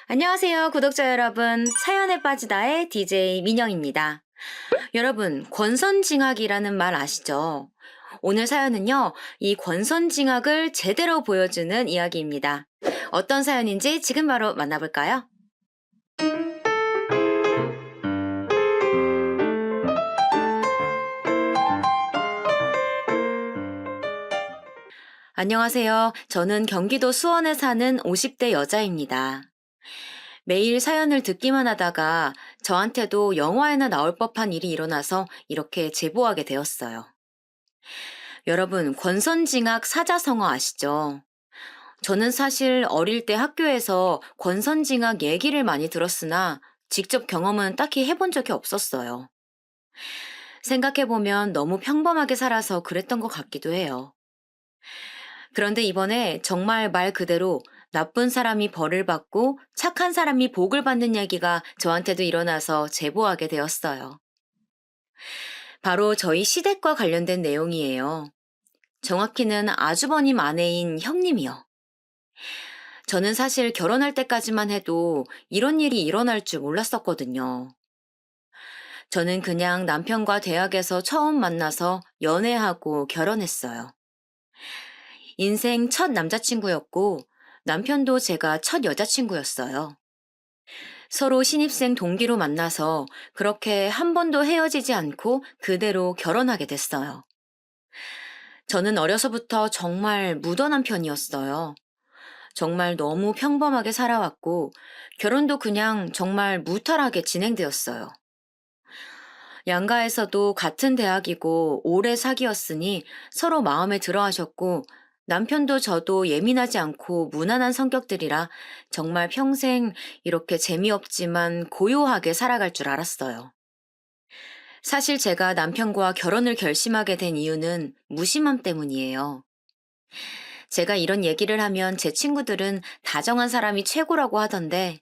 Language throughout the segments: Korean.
안녕하세요, 구독자 여러분. 사연에 빠지다의 DJ 민영입니다. 여러분, 권선징악이라는 말 아시죠? 오늘 사연은요, 이 권선징악을 제대로 보여주는 이야기입니다. 어떤 사연인지 지금 바로 만나볼까요? 안녕하세요. 저는 경기도 수원에 사는 50대 여자입니다. 매일 사연을 듣기만 하다가 저한테도 영화에나 나올 법한 일이 일어나서 이렇게 제보하게 되었어요. 여러분, 권선징악 사자성어 아시죠? 저는 사실 어릴 때 학교에서 권선징악 얘기를 많이 들었으나 직접 경험은 딱히 해본 적이 없었어요. 생각해보면 너무 평범하게 살아서 그랬던 것 같기도 해요. 그런데 이번에 정말 말 그대로 나쁜 사람이 벌을 받고 착한 사람이 복을 받는 얘기가 저한테도 일어나서 제보하게 되었어요. 바로 저희 시댁과 관련된 내용이에요. 정확히는 아주버님 아내인 형님이요. 저는 사실 결혼할 때까지만 해도 이런 일이 일어날 줄 몰랐었거든요. 저는 그냥 남편과 대학에서 처음 만나서 연애하고 결혼했어요. 인생 첫 남자친구였고 남편도 제가 첫 여자친구였어요. 서로 신입생 동기로 만나서 그렇게 한 번도 헤어지지 않고 그대로 결혼하게 됐어요. 저는 어려서부터 정말 무던한 편이었어요. 정말 너무 평범하게 살아왔고, 결혼도 그냥 정말 무탈하게 진행되었어요. 양가에서도 같은 대학이고 오래 사귀었으니 서로 마음에 들어 하셨고, 남편도 저도 예민하지 않고 무난한 성격들이라 정말 평생 이렇게 재미없지만 고요하게 살아갈 줄 알았어요. 사실 제가 남편과 결혼을 결심하게 된 이유는 무심함 때문이에요. 제가 이런 얘기를 하면 제 친구들은 다정한 사람이 최고라고 하던데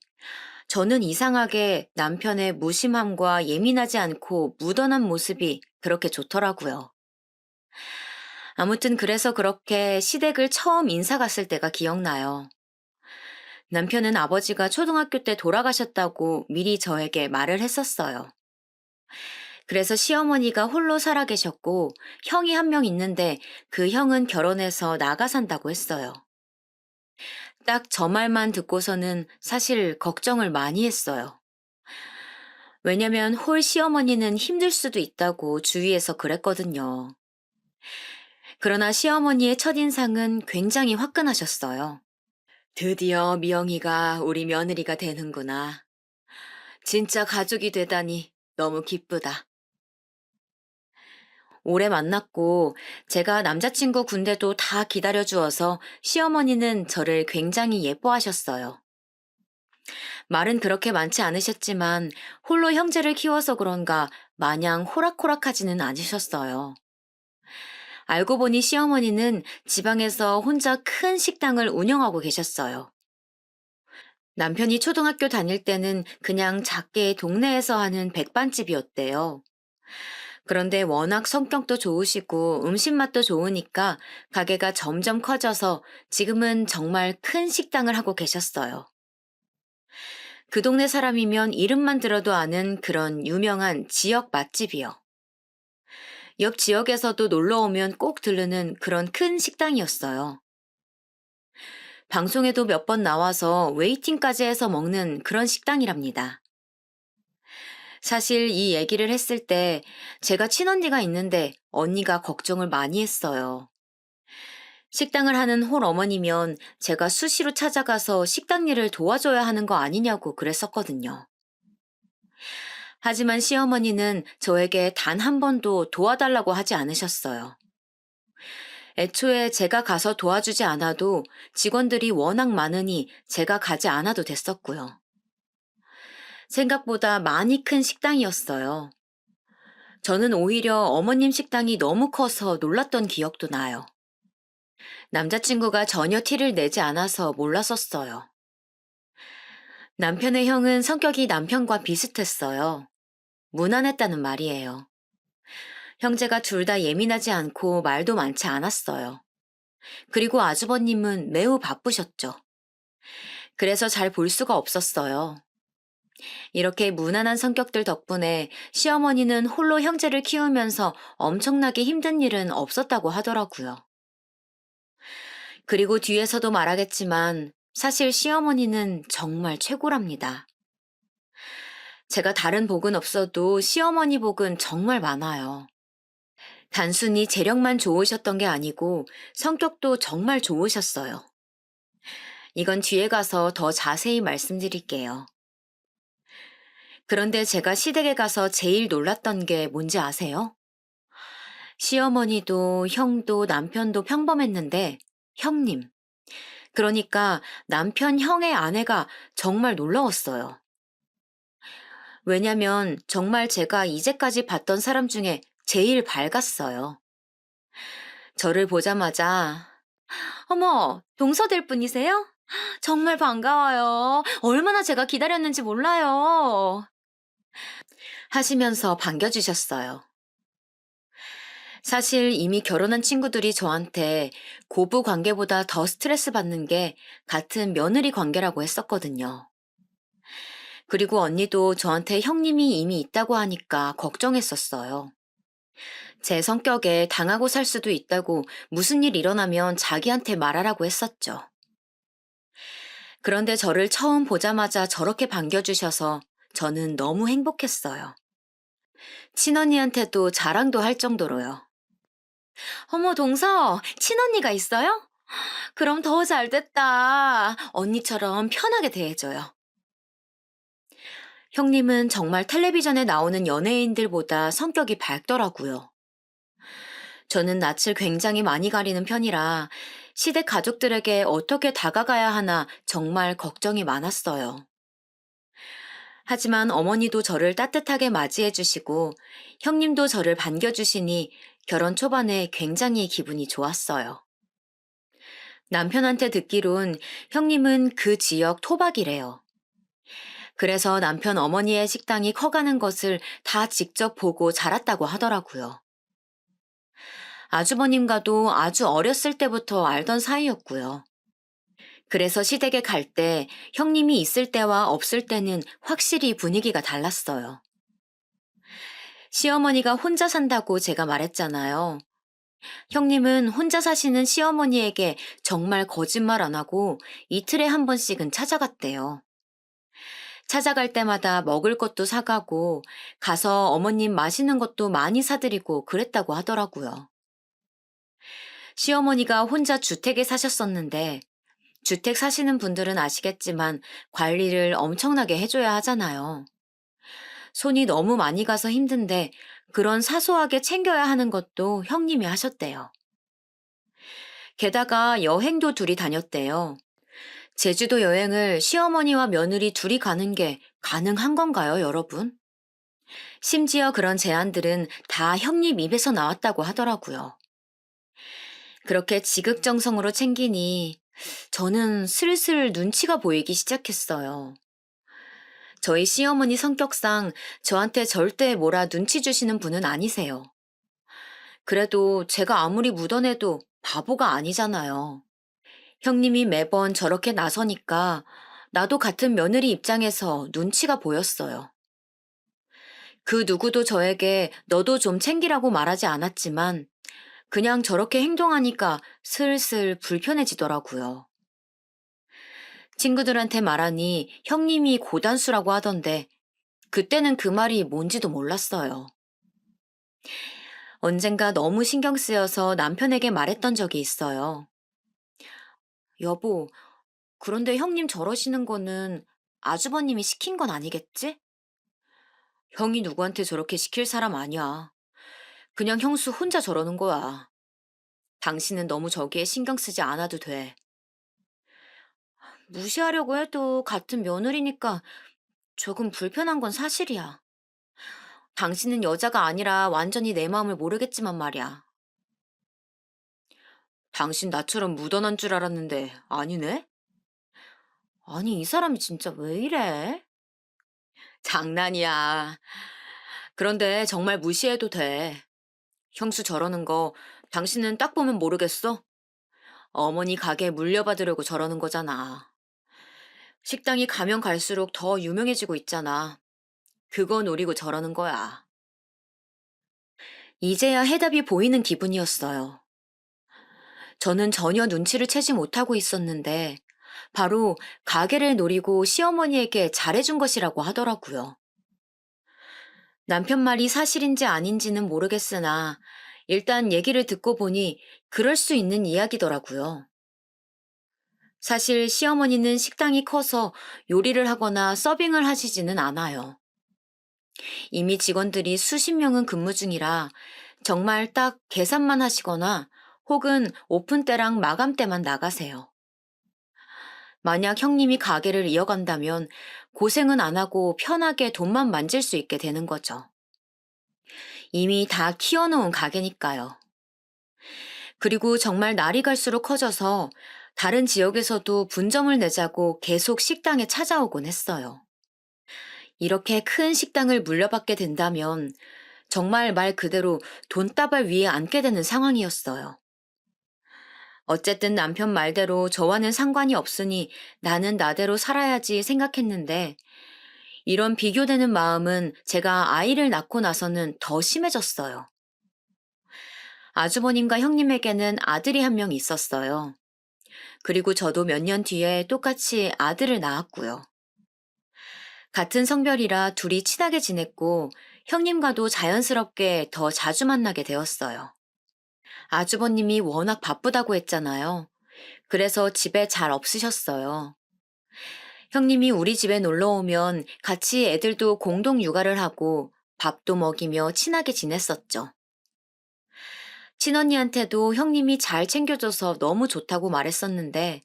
저는 이상하게 남편의 무심함과 예민하지 않고 무던한 모습이 그렇게 좋더라고요. 아무튼 그래서 그렇게 시댁을 처음 인사 갔을 때가 기억나요. 남편은 아버지가 초등학교 때 돌아가셨다고 미리 저에게 말을 했었어요. 그래서 시어머니가 홀로 살아 계셨고 형이 한 명 있는데 그 형은 결혼해서 나가 산다고 했어요. 딱 저 말만 듣고서는 사실 걱정을 많이 했어요. 왜냐면 홀 시어머니는 힘들 수도 있다고 주위에서 그랬거든요. 그러나 시어머니의 첫인상은 굉장히 화끈하셨어요. 드디어 미영이가 우리 며느리가 되는구나. 진짜 가족이 되다니 너무 기쁘다. 오래 만났고 제가 남자친구 군대도 다 기다려주어서 시어머니는 저를 굉장히 예뻐하셨어요. 말은 그렇게 많지 않으셨지만 홀로 형제를 키워서 그런가 마냥 호락호락하지는 않으셨어요. 알고 보니 시어머니는 지방에서 혼자 큰 식당을 운영하고 계셨어요. 남편이 초등학교 다닐 때는 그냥 작게 동네에서 하는 백반집이었대요. 그런데 워낙 성격도 좋으시고 음식 맛도 좋으니까 가게가 점점 커져서 지금은 정말 큰 식당을 하고 계셨어요. 그 동네 사람이면 이름만 들어도 아는 그런 유명한 지역 맛집이요. 옆 지역에서도 놀러 오면 꼭 들르는 그런 큰 식당이었어요. 방송에도 몇 번 나와서 웨이팅까지 해서 먹는 그런 식당이랍니다. 사실 이 얘기를 했을 때 제가 친언니가 있는데 언니가 걱정을 많이 했어요. 식당을 하는 홀 어머니면 제가 수시로 찾아가서 식당 일을 도와줘야 하는 거 아니냐고 그랬었거든요. 하지만 시어머니는 저에게 단 한 번도 도와달라고 하지 않으셨어요. 애초에 제가 가서 도와주지 않아도 직원들이 워낙 많으니 제가 가지 않아도 됐었고요. 생각보다 많이 큰 식당이었어요. 저는 오히려 어머님 식당이 너무 커서 놀랐던 기억도 나요. 남자친구가 전혀 티를 내지 않아서 몰랐었어요. 남편의 형은 성격이 남편과 비슷했어요. 무난했다는 말이에요. 형제가 둘 다 예민하지 않고 말도 많지 않았어요. 그리고 아주버님은 매우 바쁘셨죠. 그래서 잘 볼 수가 없었어요. 이렇게 무난한 성격들 덕분에 시어머니는 홀로 형제를 키우면서 엄청나게 힘든 일은 없었다고 하더라고요. 그리고 뒤에서도 말하겠지만 사실 시어머니는 정말 최고랍니다. 제가 다른 복은 없어도 시어머니 복은 정말 많아요. 단순히 재력만 좋으셨던 게 아니고 성격도 정말 좋으셨어요. 이건 뒤에 가서 더 자세히 말씀드릴게요. 그런데 제가 시댁에 가서 제일 놀랐던 게 뭔지 아세요? 시어머니도 형도 남편도 평범했는데 형님, 그러니까 남편 형의 아내가 정말 놀라웠어요. 왜냐면 정말 제가 이제까지 봤던 사람 중에 제일 밝았어요. 저를 보자마자 어머, 동서될 분이세요? 정말 반가워요. 얼마나 제가 기다렸는지 몰라요. 하시면서 반겨주셨어요. 사실 이미 결혼한 친구들이 저한테 고부 관계보다 더 스트레스 받는 게 같은 며느리 관계라고 했었거든요. 그리고 언니도 저한테 형님이 이미 있다고 하니까 걱정했었어요. 제 성격에 당하고 살 수도 있다고 무슨 일 일어나면 자기한테 말하라고 했었죠. 그런데 저를 처음 보자마자 저렇게 반겨주셔서 저는 너무 행복했어요. 친언니한테도 자랑도 할 정도로요. 어머, 동서, 친언니가 있어요? 그럼 더 잘됐다. 언니처럼 편하게 대해줘요. 형님은 정말 텔레비전에 나오는 연예인들보다 성격이 밝더라고요. 저는 낯을 굉장히 많이 가리는 편이라 시댁 가족들에게 어떻게 다가가야 하나 정말 걱정이 많았어요. 하지만 어머니도 저를 따뜻하게 맞이해 주시고 형님도 저를 반겨주시니 결혼 초반에 굉장히 기분이 좋았어요. 남편한테 듣기론 형님은 그 지역 토박이래요. 그래서 남편 어머니의 식당이 커가는 것을 다 직접 보고 자랐다고 하더라고요. 아주버님과도 아주 어렸을 때부터 알던 사이였고요. 그래서 시댁에 갈 때 형님이 있을 때와 없을 때는 확실히 분위기가 달랐어요. 시어머니가 혼자 산다고 제가 말했잖아요. 형님은 혼자 사시는 시어머니에게 정말 거짓말 안 하고 이틀에 한 번씩은 찾아갔대요. 찾아갈 때마다 먹을 것도 사가고 가서 어머님 맛있는 것도 많이 사드리고 그랬다고 하더라고요. 시어머니가 혼자 주택에 사셨었는데 주택 사시는 분들은 아시겠지만 관리를 엄청나게 해줘야 하잖아요. 손이 너무 많이 가서 힘든데 그런 사소하게 챙겨야 하는 것도 형님이 하셨대요. 게다가 여행도 둘이 다녔대요. 제주도 여행을 시어머니와 며느리 둘이 가는 게 가능한 건가요, 여러분? 심지어 그런 제안들은 다 형님 입에서 나왔다고 하더라고요. 그렇게 지극정성으로 챙기니 저는 슬슬 눈치가 보이기 시작했어요. 저희 시어머니 성격상 저한테 절대 뭐라 눈치 주시는 분은 아니세요. 그래도 제가 아무리 묻어내도 바보가 아니잖아요. 형님이 매번 저렇게 나서니까 나도 같은 며느리 입장에서 눈치가 보였어요. 그 누구도 저에게 너도 좀 챙기라고 말하지 않았지만 그냥 저렇게 행동하니까 슬슬 불편해지더라고요. 친구들한테 말하니 형님이 고단수라고 하던데 그때는 그 말이 뭔지도 몰랐어요. 언젠가 너무 신경 쓰여서 남편에게 말했던 적이 있어요. 여보, 그런데 형님 저러시는 거는 아주버님이 시킨 건 아니겠지? 형이 누구한테 저렇게 시킬 사람 아니야. 그냥 형수 혼자 저러는 거야. 당신은 너무 저기에 신경 쓰지 않아도 돼. 무시하려고 해도 같은 며느리니까 조금 불편한 건 사실이야. 당신은 여자가 아니라 완전히 내 마음을 모르겠지만 말이야. 당신 나처럼 묻어난 줄 알았는데 아니네? 아니, 이 사람이 진짜 왜 이래? 장난이야. 그런데 정말 무시해도 돼. 형수 저러는 거 당신은 딱 보면 모르겠어? 어머니 가게 물려받으려고 저러는 거잖아. 식당이 가면 갈수록 더 유명해지고 있잖아. 그거 노리고 저러는 거야. 이제야 해답이 보이는 기분이었어요. 저는 전혀 눈치를 채지 못하고 있었는데, 바로 가게를 노리고 시어머니에게 잘해준 것이라고 하더라고요. 남편 말이 사실인지 아닌지는 모르겠으나, 일단 얘기를 듣고 보니 그럴 수 있는 이야기더라고요. 사실 시어머니는 식당이 커서 요리를 하거나 서빙을 하시지는 않아요. 이미 직원들이 수십 명은 근무 중이라 정말 딱 계산만 하시거나 혹은 오픈 때랑 마감 때만 나가세요. 만약 형님이 가게를 이어간다면 고생은 안 하고 편하게 돈만 만질 수 있게 되는 거죠. 이미 다 키워놓은 가게니까요. 그리고 정말 날이 갈수록 커져서 다른 지역에서도 분점을 내자고 계속 식당에 찾아오곤 했어요. 이렇게 큰 식당을 물려받게 된다면 정말 말 그대로 돈다발 위에 앉게 되는 상황이었어요. 어쨌든 남편 말대로 저와는 상관이 없으니 나는 나대로 살아야지 생각했는데 이런 비교되는 마음은 제가 아이를 낳고 나서는 더 심해졌어요. 아주버님과 형님에게는 아들이 한 명 있었어요. 그리고 저도 몇 년 뒤에 똑같이 아들을 낳았고요. 같은 성별이라 둘이 친하게 지냈고 형님과도 자연스럽게 더 자주 만나게 되었어요. 아주버님이 워낙 바쁘다고 했잖아요. 그래서 집에 잘 없으셨어요. 형님이 우리 집에 놀러 오면 같이 애들도 공동 육아를 하고 밥도 먹이며 친하게 지냈었죠. 친언니한테도 형님이 잘 챙겨줘서 너무 좋다고 말했었는데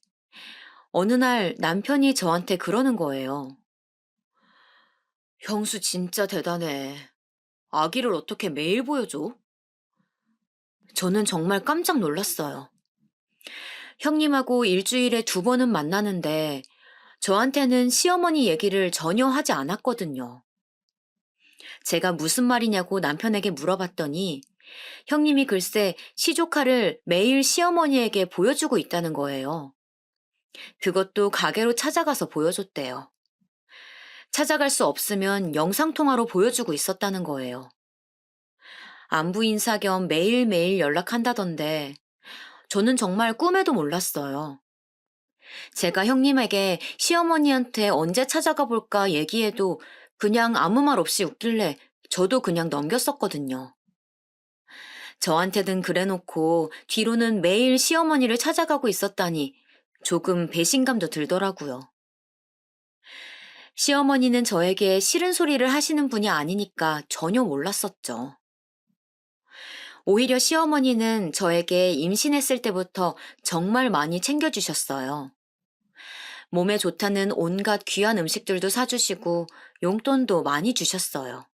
어느 날 남편이 저한테 그러는 거예요. 형수 진짜 대단해. 아기를 어떻게 매일 보여줘? 저는 정말 깜짝 놀랐어요. 형님하고 일주일에 두 번은 만나는데 저한테는 시어머니 얘기를 전혀 하지 않았거든요. 제가 무슨 말이냐고 남편에게 물어봤더니 형님이 글쎄 시조카를 매일 시어머니에게 보여주고 있다는 거예요. 그것도 가게로 찾아가서 보여줬대요. 찾아갈 수 없으면 영상통화로 보여주고 있었다는 거예요. 안부 인사 겸 매일매일 연락한다던데 저는 정말 꿈에도 몰랐어요. 제가 형님에게 시어머니한테 언제 찾아가 볼까 얘기해도 그냥 아무 말 없이 웃길래 저도 그냥 넘겼었거든요. 저한테는 그래놓고 뒤로는 매일 시어머니를 찾아가고 있었다니 조금 배신감도 들더라고요. 시어머니는 저에게 싫은 소리를 하시는 분이 아니니까 전혀 몰랐었죠. 오히려 시어머니는 저에게 임신했을 때부터 정말 많이 챙겨주셨어요. 몸에 좋다는 온갖 귀한 음식들도 사주시고 용돈도 많이 주셨어요.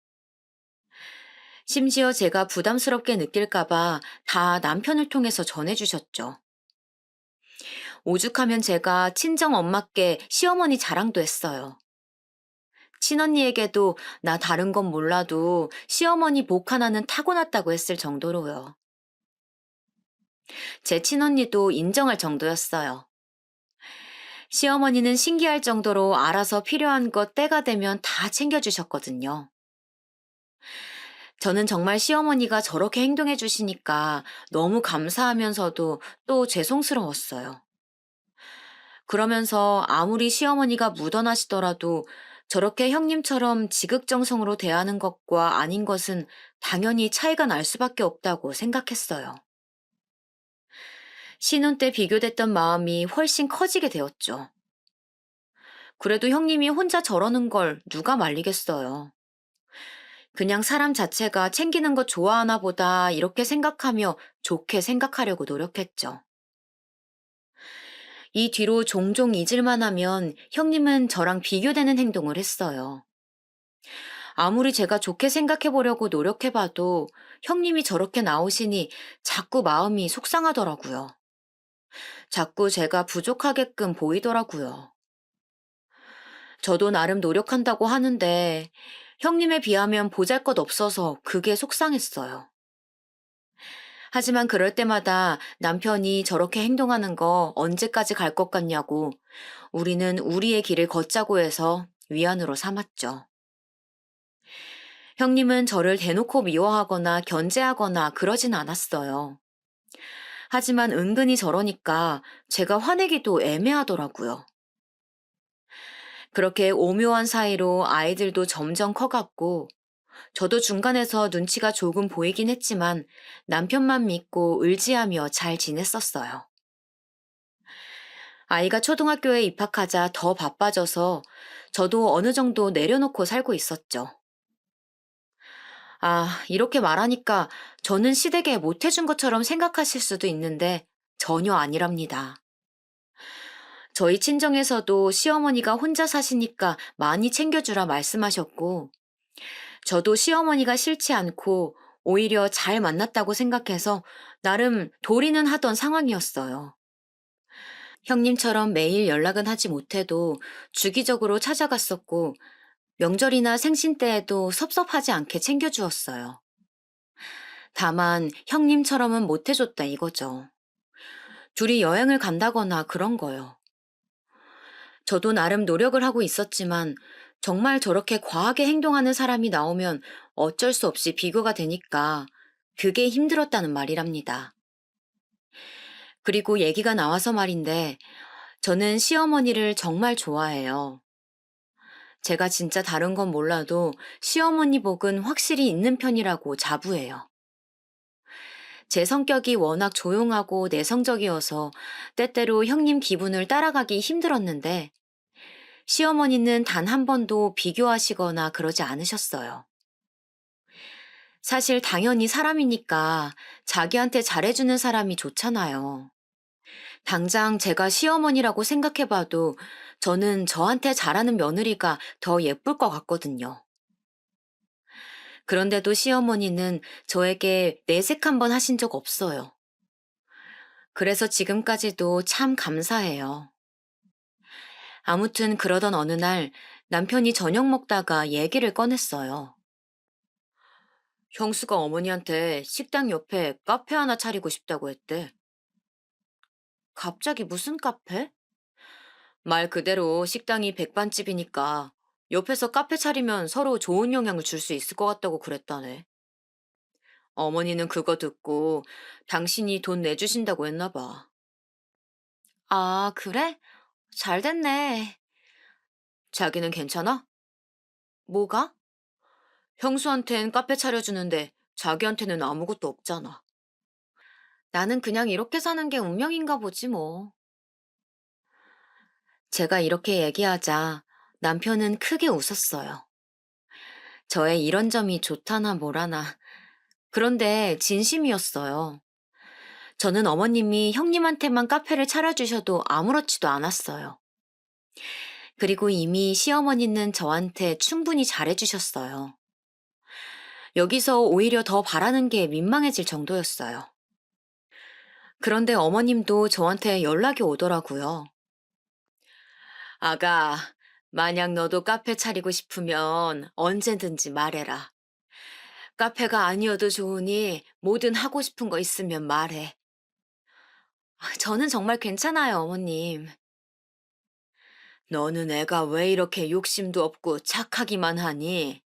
심지어 제가 부담스럽게 느낄까봐 다 남편을 통해서 전해주셨죠. 오죽하면 제가 친정 엄마께 시어머니 자랑도 했어요. 친언니에게도 나 다른 건 몰라도 시어머니 복 하나는 타고났다고 했을 정도로요. 제 친언니도 인정할 정도였어요. 시어머니는 신기할 정도로 알아서 필요한 것 때가 되면 다 챙겨주셨거든요. 저는 정말 시어머니가 저렇게 행동해 주시니까 너무 감사하면서도 또 죄송스러웠어요. 그러면서 아무리 시어머니가 묻어나시더라도 저렇게 형님처럼 지극정성으로 대하는 것과 아닌 것은 당연히 차이가 날 수밖에 없다고 생각했어요. 신혼 때 비교됐던 마음이 훨씬 커지게 되었죠. 그래도 형님이 혼자 저러는 걸 누가 말리겠어요. 그냥 사람 자체가 챙기는 거 좋아하나 보다 이렇게 생각하며 좋게 생각하려고 노력했죠. 이 뒤로 종종 잊을만 하면 형님은 저랑 비교되는 행동을 했어요. 아무리 제가 좋게 생각해 보려고 노력해봐도 형님이 저렇게 나오시니 자꾸 마음이 속상하더라고요. 자꾸 제가 부족하게끔 보이더라고요. 저도 나름 노력한다고 하는데 형님에 비하면 보잘것 없어서 그게 속상했어요. 하지만 그럴 때마다 남편이 저렇게 행동하는 거 언제까지 갈 것 같냐고 우리는 우리의 길을 걷자고 해서 위안으로 삼았죠. 형님은 저를 대놓고 미워하거나 견제하거나 그러진 않았어요. 하지만 은근히 저러니까 제가 화내기도 애매하더라고요. 그렇게 오묘한 사이로 아이들도 점점 커갔고, 저도 중간에서 눈치가 조금 보이긴 했지만 남편만 믿고 의지하며 잘 지냈었어요. 아이가 초등학교에 입학하자 더 바빠져서 저도 어느 정도 내려놓고 살고 있었죠. 아, 이렇게 말하니까 저는 시댁에 못해준 것처럼 생각하실 수도 있는데 전혀 아니랍니다. 저희 친정에서도 시어머니가 혼자 사시니까 많이 챙겨주라 말씀하셨고, 저도 시어머니가 싫지 않고 오히려 잘 만났다고 생각해서 나름 도리는 하던 상황이었어요. 형님처럼 매일 연락은 하지 못해도 주기적으로 찾아갔었고, 명절이나 생신 때에도 섭섭하지 않게 챙겨주었어요. 다만 형님처럼은 못해줬다 이거죠. 둘이 여행을 간다거나 그런 거요. 저도 나름 노력을 하고 있었지만 정말 저렇게 과하게 행동하는 사람이 나오면 어쩔 수 없이 비교가 되니까 그게 힘들었다는 말이랍니다. 그리고 얘기가 나와서 말인데 저는 시어머니를 정말 좋아해요. 제가 진짜 다른 건 몰라도 시어머니 복은 확실히 있는 편이라고 자부해요. 제 성격이 워낙 조용하고 내성적이어서 때때로 형님 기분을 따라가기 힘들었는데 시어머니는 단 한 번도 비교하시거나 그러지 않으셨어요. 사실 당연히 사람이니까 자기한테 잘해주는 사람이 좋잖아요. 당장 제가 시어머니라고 생각해봐도 저는 저한테 잘하는 며느리가 더 예쁠 것 같거든요. 그런데도 시어머니는 저에게 내색 한 번 하신 적 없어요. 그래서 지금까지도 참 감사해요. 아무튼 그러던 어느 날 남편이 저녁 먹다가 얘기를 꺼냈어요. 형수가 어머니한테 식당 옆에 카페 하나 차리고 싶다고 했대. 갑자기 무슨 카페? 말 그대로 식당이 백반집이니까 옆에서 카페 차리면 서로 좋은 영향을 줄 수 있을 것 같다고 그랬다네. 어머니는 그거 듣고 당신이 돈 내주신다고 했나 봐. 아, 그래? 잘 됐네. 자기는 괜찮아? 뭐가? 형수한텐 카페 차려주는데 자기한테는 아무것도 없잖아. 나는 그냥 이렇게 사는 게 운명인가 보지 뭐. 제가 이렇게 얘기하자 남편은 크게 웃었어요. 저의 이런 점이 좋다나 뭐라나. 그런데 진심이었어요. 저는 어머님이 형님한테만 카페를 차려주셔도 아무렇지도 않았어요. 그리고 이미 시어머니는 저한테 충분히 잘해주셨어요. 여기서 오히려 더 바라는 게 민망해질 정도였어요. 그런데 어머님도 저한테 연락이 오더라고요. 아가, 만약 너도 카페 차리고 싶으면 언제든지 말해라. 카페가 아니어도 좋으니 뭐든 하고 싶은 거 있으면 말해. 저는 정말 괜찮아요, 어머님. 너는 애가 왜 이렇게 욕심도 없고 착하기만 하니?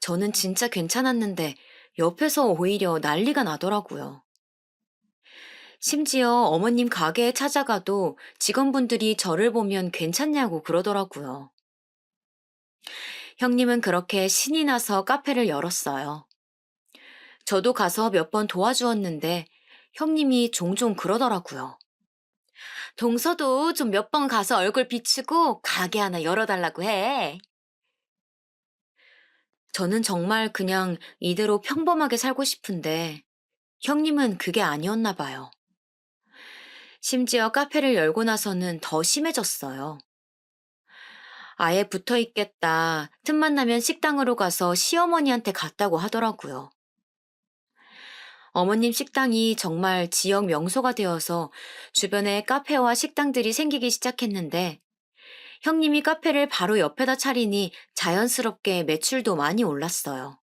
저는 진짜 괜찮았는데 옆에서 오히려 난리가 나더라고요. 심지어 어머님 가게에 찾아가도 직원분들이 저를 보면 괜찮냐고 그러더라고요. 형님은 그렇게 신이 나서 카페를 열었어요. 저도 가서 몇 번 도와주었는데 형님이 종종 그러더라고요. 동서도 좀 몇 번 가서 얼굴 비추고 가게 하나 열어달라고 해. 저는 정말 그냥 이대로 평범하게 살고 싶은데 형님은 그게 아니었나 봐요. 심지어 카페를 열고 나서는 더 심해졌어요. 아예 붙어 있겠다. 틈만 나면 식당으로 가서 시어머니한테 갔다고 하더라고요. 어머님 식당이 정말 지역 명소가 되어서 주변에 카페와 식당들이 생기기 시작했는데 형님이 카페를 바로 옆에다 차리니 자연스럽게 매출도 많이 올랐어요.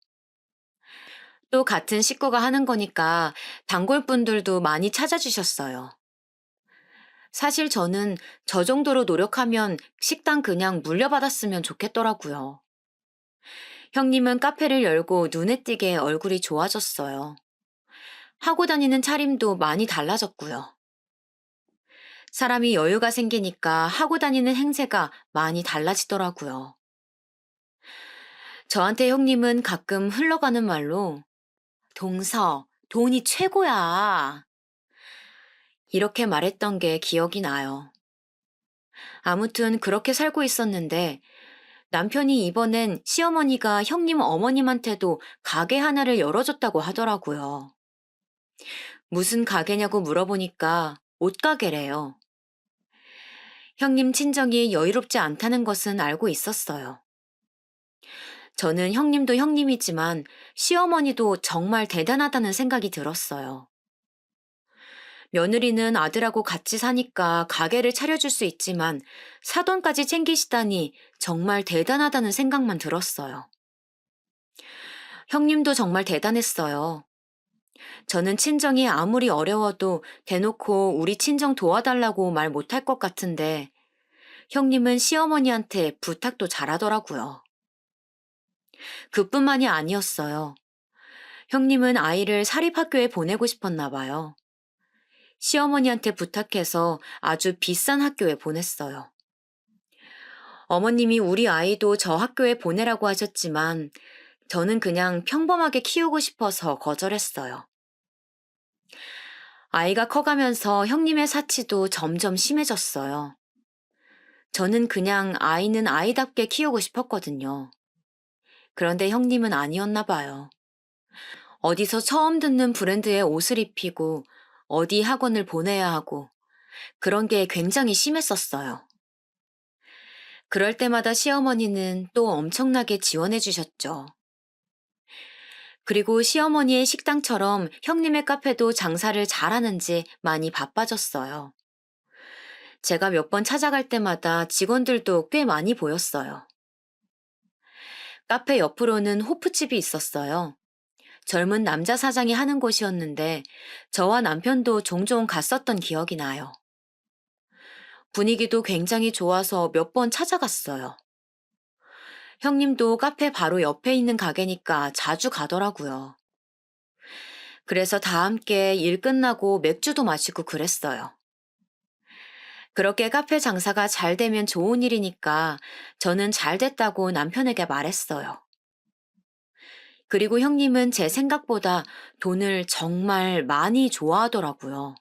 또 같은 식구가 하는 거니까 단골분들도 많이 찾아주셨어요. 사실 저는 저 정도로 노력하면 식당 그냥 물려받았으면 좋겠더라고요. 형님은 카페를 열고 눈에 띄게 얼굴이 좋아졌어요. 하고 다니는 차림도 많이 달라졌고요. 사람이 여유가 생기니까 하고 다니는 행세가 많이 달라지더라고요. 저한테 형님은 가끔 흘러가는 말로 동서, 돈이 최고야. 이렇게 말했던 게 기억이 나요. 아무튼 그렇게 살고 있었는데 남편이 이번엔 시어머니가 형님 어머님한테도 가게 하나를 열어줬다고 하더라고요. 무슨 가게냐고 물어보니까 옷가게래요. 형님 친정이 여유롭지 않다는 것은 알고 있었어요. 저는 형님도 형님이지만 시어머니도 정말 대단하다는 생각이 들었어요. 며느리는 아들하고 같이 사니까 가게를 차려줄 수 있지만 사돈까지 챙기시다니 정말 대단하다는 생각만 들었어요. 형님도 정말 대단했어요. 저는 친정이 아무리 어려워도 대놓고 우리 친정 도와달라고 말 못할 것 같은데 형님은 시어머니한테 부탁도 잘하더라고요. 그뿐만이 아니었어요. 형님은 아이를 사립학교에 보내고 싶었나 봐요. 시어머니한테 부탁해서 아주 비싼 학교에 보냈어요. 어머님이 우리 아이도 저 학교에 보내라고 하셨지만 저는 그냥 평범하게 키우고 싶어서 거절했어요. 아이가 커가면서 형님의 사치도 점점 심해졌어요. 저는 그냥 아이는 아이답게 키우고 싶었거든요. 그런데 형님은 아니었나 봐요. 어디서 처음 듣는 브랜드의 옷을 입히고 어디 학원을 보내야 하고 그런 게 굉장히 심했었어요. 그럴 때마다 시어머니는 또 엄청나게 지원해 주셨죠. 그리고 시어머니의 식당처럼 형님의 카페도 장사를 잘하는지 많이 바빠졌어요. 제가 몇 번 찾아갈 때마다 직원들도 꽤 많이 보였어요. 카페 옆으로는 호프집이 있었어요. 젊은 남자 사장이 하는 곳이었는데 저와 남편도 종종 갔었던 기억이 나요. 분위기도 굉장히 좋아서 몇 번 찾아갔어요. 형님도 카페 바로 옆에 있는 가게니까 자주 가더라고요. 그래서 다 함께 일 끝나고 맥주도 마시고 그랬어요. 그렇게 카페 장사가 잘 되면 좋은 일이니까 저는 잘 됐다고 남편에게 말했어요. 그리고 형님은 제 생각보다 돈을 정말 많이 좋아하더라고요.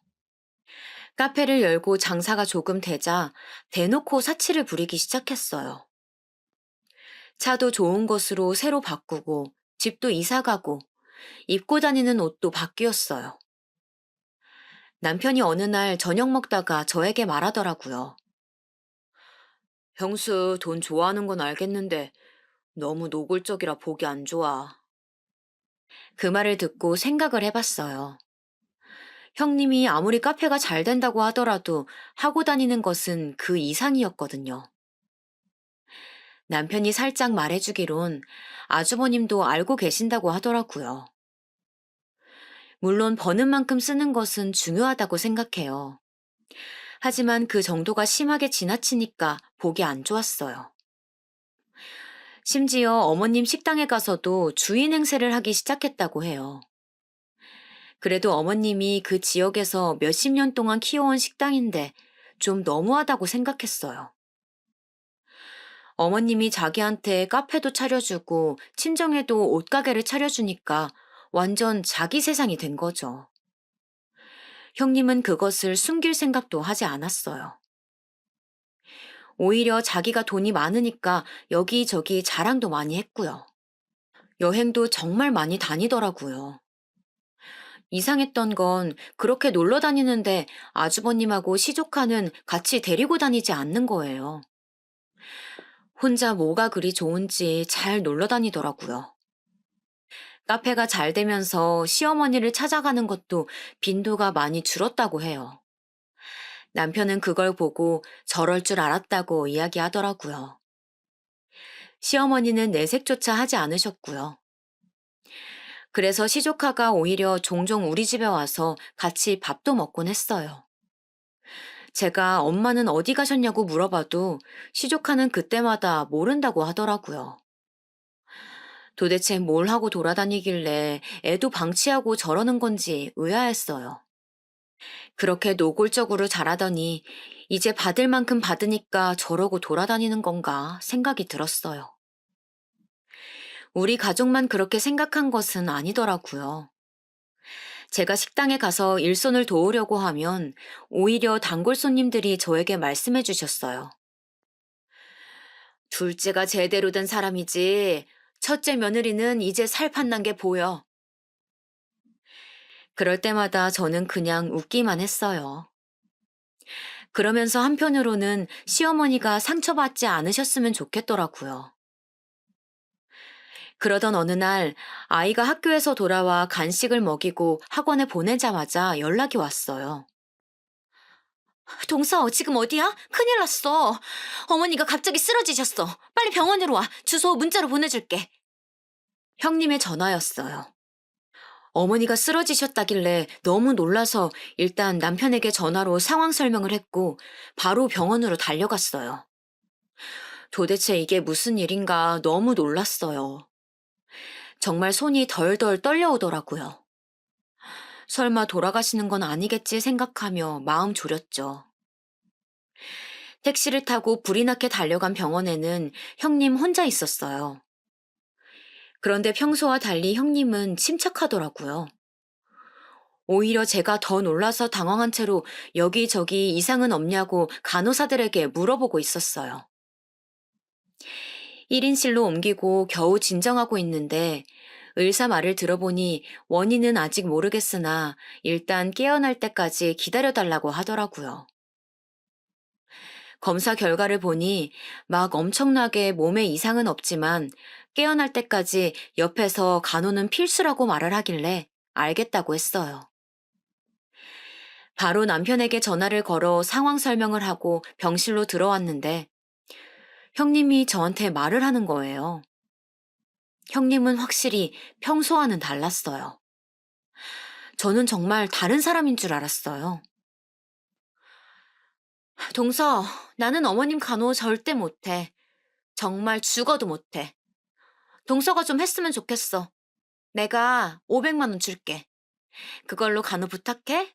카페를 열고 장사가 조금 되자 대놓고 사치를 부리기 시작했어요. 차도 좋은 것으로 새로 바꾸고 집도 이사 가고 입고 다니는 옷도 바뀌었어요. 남편이 어느 날 저녁 먹다가 저에게 말하더라고요. 형수 돈 좋아하는 건 알겠는데 너무 노골적이라 보기 안 좋아. 그 말을 듣고 생각을 해봤어요. 형님이 아무리 카페가 잘 된다고 하더라도 하고 다니는 것은 그 이상이었거든요. 남편이 살짝 말해주기론 아주버님도 알고 계신다고 하더라고요. 물론 버는 만큼 쓰는 것은 중요하다고 생각해요. 하지만 그 정도가 심하게 지나치니까 보기 안 좋았어요. 심지어 어머님 식당에 가서도 주인 행세를 하기 시작했다고 해요. 그래도 어머님이 그 지역에서 몇십 년 동안 키워온 식당인데 좀 너무하다고 생각했어요. 어머님이 자기한테 카페도 차려주고 친정에도 옷가게를 차려주니까 완전 자기 세상이 된 거죠. 형님은 그것을 숨길 생각도 하지 않았어요. 오히려 자기가 돈이 많으니까 여기저기 자랑도 많이 했고요. 여행도 정말 많이 다니더라고요. 이상했던 건 그렇게 놀러 다니는데 아주버님하고 시조카는 같이 데리고 다니지 않는 거예요. 혼자 뭐가 그리 좋은지 잘 놀러 다니더라고요. 카페가 잘 되면서 시어머니를 찾아가는 것도 빈도가 많이 줄었다고 해요. 남편은 그걸 보고 저럴 줄 알았다고 이야기하더라고요. 시어머니는 내색조차 하지 않으셨고요. 그래서 시조카가 오히려 종종 우리 집에 와서 같이 밥도 먹곤 했어요. 제가 엄마는 어디 가셨냐고 물어봐도 시조카는 그때마다 모른다고 하더라고요. 도대체 뭘 하고 돌아다니길래 애도 방치하고 저러는 건지 의아했어요. 그렇게 노골적으로 잘하더니 이제 받을 만큼 받으니까 저러고 돌아다니는 건가 생각이 들었어요. 우리 가족만 그렇게 생각한 것은 아니더라고요. 제가 식당에 가서 일손을 도우려고 하면 오히려 단골 손님들이 저에게 말씀해 주셨어요. 둘째가 제대로 된 사람이지. 첫째 며느리는 이제 살 판난 게 보여. 그럴 때마다 저는 그냥 웃기만 했어요. 그러면서 한편으로는 시어머니가 상처받지 않으셨으면 좋겠더라고요. 그러던 어느 날 아이가 학교에서 돌아와 간식을 먹이고 학원에 보내자마자 연락이 왔어요. 동서, 지금 어디야? 큰일 났어. 어머니가 갑자기 쓰러지셨어. 빨리 병원으로 와. 주소 문자로 보내줄게. 형님의 전화였어요. 어머니가 쓰러지셨다길래 너무 놀라서 일단 남편에게 전화로 상황 설명을 했고 바로 병원으로 달려갔어요. 도대체 이게 무슨 일인가 너무 놀랐어요. 정말 손이 덜덜 떨려오더라고요. 설마 돌아가시는 건 아니겠지 생각하며 마음 졸였죠. 택시를 타고 불이 나게 달려간 병원에는 형님 혼자 있었어요. 그런데 평소와 달리 형님은 침착하더라고요. 오히려 제가 더 놀라서 당황한 채로 여기저기 이상은 없냐고 간호사들에게 물어보고 있었어요. 1인실로 옮기고 겨우 진정하고 있는데 의사 말을 들어보니 원인은 아직 모르겠으나 일단 깨어날 때까지 기다려달라고 하더라고요. 검사 결과를 보니 막 엄청나게 몸에 이상은 없지만 깨어날 때까지 옆에서 간호는 필수라고 말을 하길래 알겠다고 했어요. 바로 남편에게 전화를 걸어 상황 설명을 하고 병실로 들어왔는데 형님이 저한테 말을 하는 거예요. 형님은 확실히 평소와는 달랐어요. 저는 정말 다른 사람인 줄 알았어요. 동서, 나는 어머님 간호 절대 못해. 정말 죽어도 못해. 동서가 좀 했으면 좋겠어. 내가 500만 원 줄게. 그걸로 간호 부탁해?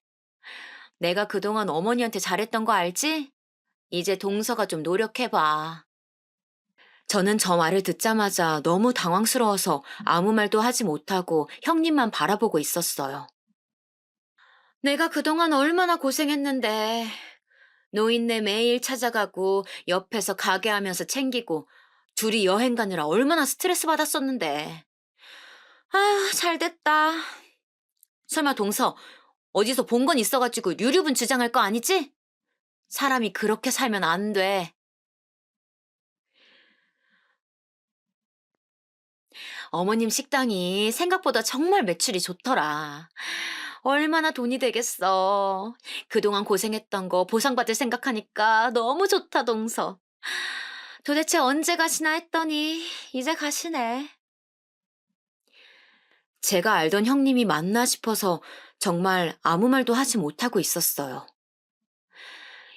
내가 그동안 어머니한테 잘했던 거 알지? 이제 동서가 좀 노력해봐. 저는 저 말을 듣자마자 너무 당황스러워서 아무 말도 하지 못하고 형님만 바라보고 있었어요. 내가 그동안 얼마나 고생했는데. 노인네 매일 찾아가고 옆에서 가게 하면서 챙기고 둘이 여행 가느라 얼마나 스트레스 받았었는데. 아휴, 잘 됐다. 설마 동서, 어디서 본 건 있어가지고 유류분 주장할 거 아니지? 사람이 그렇게 살면 안 돼. 어머님 식당이 생각보다 정말 매출이 좋더라. 얼마나 돈이 되겠어. 그동안 고생했던 거 보상받을 생각하니까 너무 좋다, 동서. 도대체 언제 가시나 했더니 이제 가시네. 제가 알던 형님이 맞나 싶어서 정말 아무 말도 하지 못하고 있었어요.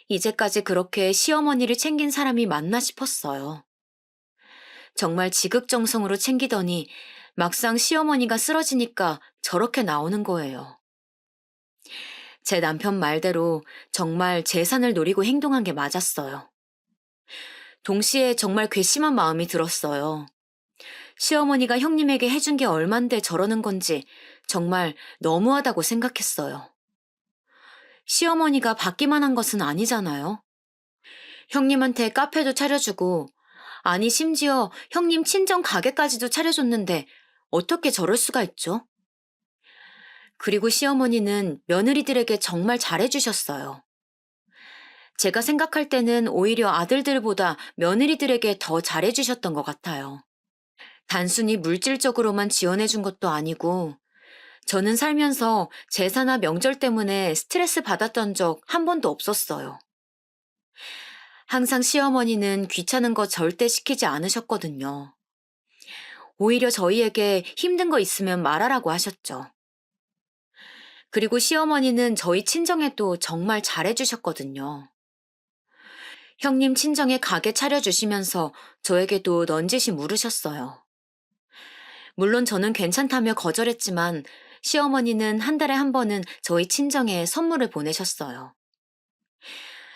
이제까지 그렇게 시어머니를 챙긴 사람이 맞나 싶었어요. 정말 지극정성으로 챙기더니 막상 시어머니가 쓰러지니까 저렇게 나오는 거예요. 제 남편 말대로 정말 재산을 노리고 행동한 게 맞았어요. 동시에 정말 괘씸한 마음이 들었어요. 시어머니가 형님에게 해준 게 얼만데 저러는 건지 정말 너무하다고 생각했어요. 시어머니가 받기만 한 것은 아니잖아요. 형님한테 카페도 차려주고, 아니 심지어 형님 친정 가게까지도 차려줬는데 어떻게 저럴 수가 있죠? 그리고 시어머니는 며느리들에게 정말 잘해주셨어요. 제가 생각할 때는 오히려 아들들보다 며느리들에게 더 잘해주셨던 것 같아요. 단순히 물질적으로만 지원해준 것도 아니고, 저는 살면서 제사나 명절 때문에 스트레스 받았던 적 한 번도 없었어요. 항상 시어머니는 귀찮은 거 절대 시키지 않으셨거든요. 오히려 저희에게 힘든 거 있으면 말하라고 하셨죠. 그리고 시어머니는 저희 친정에도 정말 잘해주셨거든요. 형님 친정에 가게 차려주시면서 저에게도 넌지시 물으셨어요. 물론 저는 괜찮다며 거절했지만 시어머니는 한 달에 한 번은 저희 친정에 선물을 보내셨어요.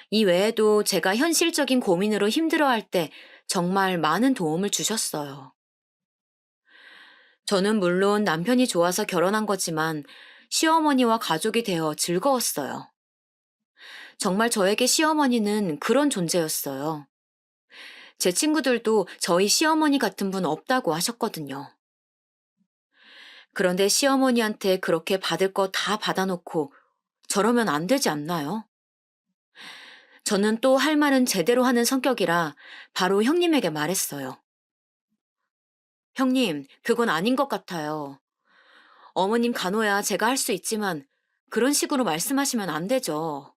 이 외에도 제가 현실적인 고민으로 힘들어할 때 정말 많은 도움을 주셨어요. 저는 물론 남편이 좋아서 결혼한 거지만 시어머니와 가족이 되어 즐거웠어요. 정말 저에게 시어머니는 그런 존재였어요. 제 친구들도 저희 시어머니 같은 분 없다고 하셨거든요. 그런데 시어머니한테 그렇게 받을 거 다 받아놓고 저러면 안 되지 않나요? 저는 또 할 말은 제대로 하는 성격이라 바로 형님에게 말했어요. 형님, 그건 아닌 것 같아요. 어머님 간호야 제가 할 수 있지만 그런 식으로 말씀하시면 안 되죠.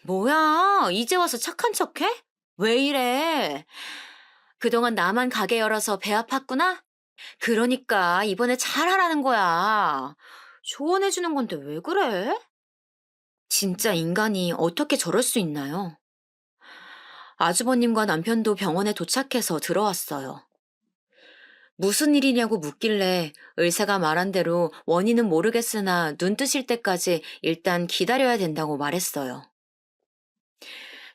뭐야, 이제 와서 착한 척해? 왜 이래? 그동안 나만 가게 열어서 배 아팠구나? 그러니까 이번에 잘하라는 거야. 조언해주는 건데 왜 그래? 진짜 인간이 어떻게 저럴 수 있나요? 아주버님과 남편도 병원에 도착해서 들어왔어요. 무슨 일이냐고 묻길래 의사가 말한 대로 원인은 모르겠으나 눈 뜨실 때까지 일단 기다려야 된다고 말했어요.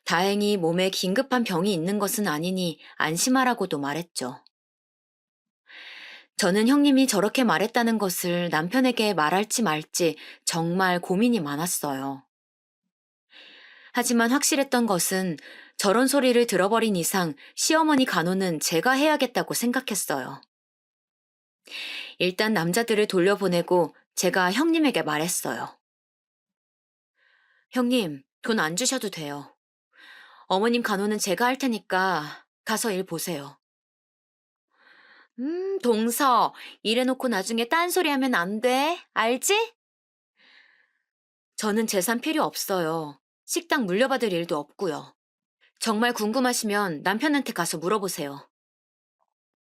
다행히 몸에 긴급한 병이 있는 것은 아니니 안심하라고도 말했죠. 저는 형님이 저렇게 말했다는 것을 남편에게 말할지 말지 정말 고민이 많았어요. 하지만 확실했던 것은 저런 소리를 들어버린 이상 시어머니 간호는 제가 해야겠다고 생각했어요. 일단 남자들을 돌려보내고 제가 형님에게 말했어요. 형님, 돈 안 주셔도 돼요. 어머님 간호는 제가 할 테니까 가서 일 보세요. 동서, 이래놓고 나중에 딴소리 하면 안 돼. 알지? 저는 재산 필요 없어요. 식당 물려받을 일도 없고요. 정말 궁금하시면 남편한테 가서 물어보세요.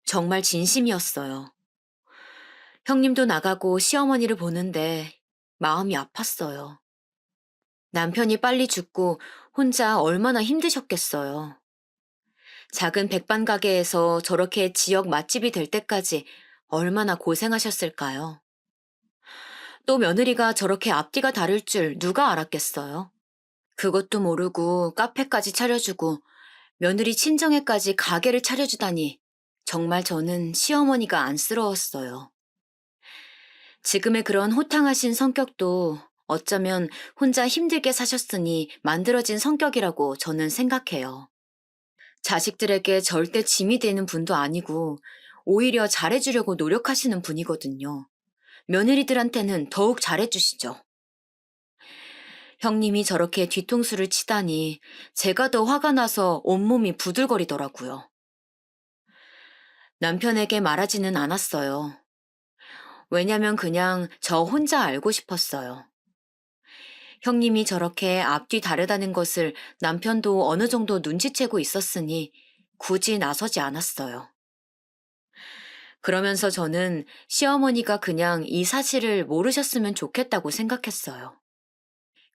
정말 진심이었어요. 형님도 나가고 시어머니를 보는데 마음이 아팠어요. 남편이 빨리 죽고 혼자 얼마나 힘드셨겠어요. 작은 백반 가게에서 저렇게 지역 맛집이 될 때까지 얼마나 고생하셨을까요? 또 며느리가 저렇게 앞뒤가 다를 줄 누가 알았겠어요? 그것도 모르고 카페까지 차려주고 며느리 친정에까지 가게를 차려주다니 정말 저는 시어머니가 안쓰러웠어요. 지금의 그런 호탕하신 성격도 어쩌면 혼자 힘들게 사셨으니 만들어진 성격이라고 저는 생각해요. 자식들에게 절대 짐이 되는 분도 아니고 오히려 잘해주려고 노력하시는 분이거든요. 며느리들한테는 더욱 잘해주시죠. 형님이 저렇게 뒤통수를 치다니 제가 더 화가 나서 온몸이 부들거리더라고요. 남편에게 말하지는 않았어요. 왜냐면 그냥 저 혼자 알고 싶었어요. 형님이 저렇게 앞뒤 다르다는 것을 남편도 어느 정도 눈치채고 있었으니 굳이 나서지 않았어요. 그러면서 저는 시어머니가 그냥 이 사실을 모르셨으면 좋겠다고 생각했어요.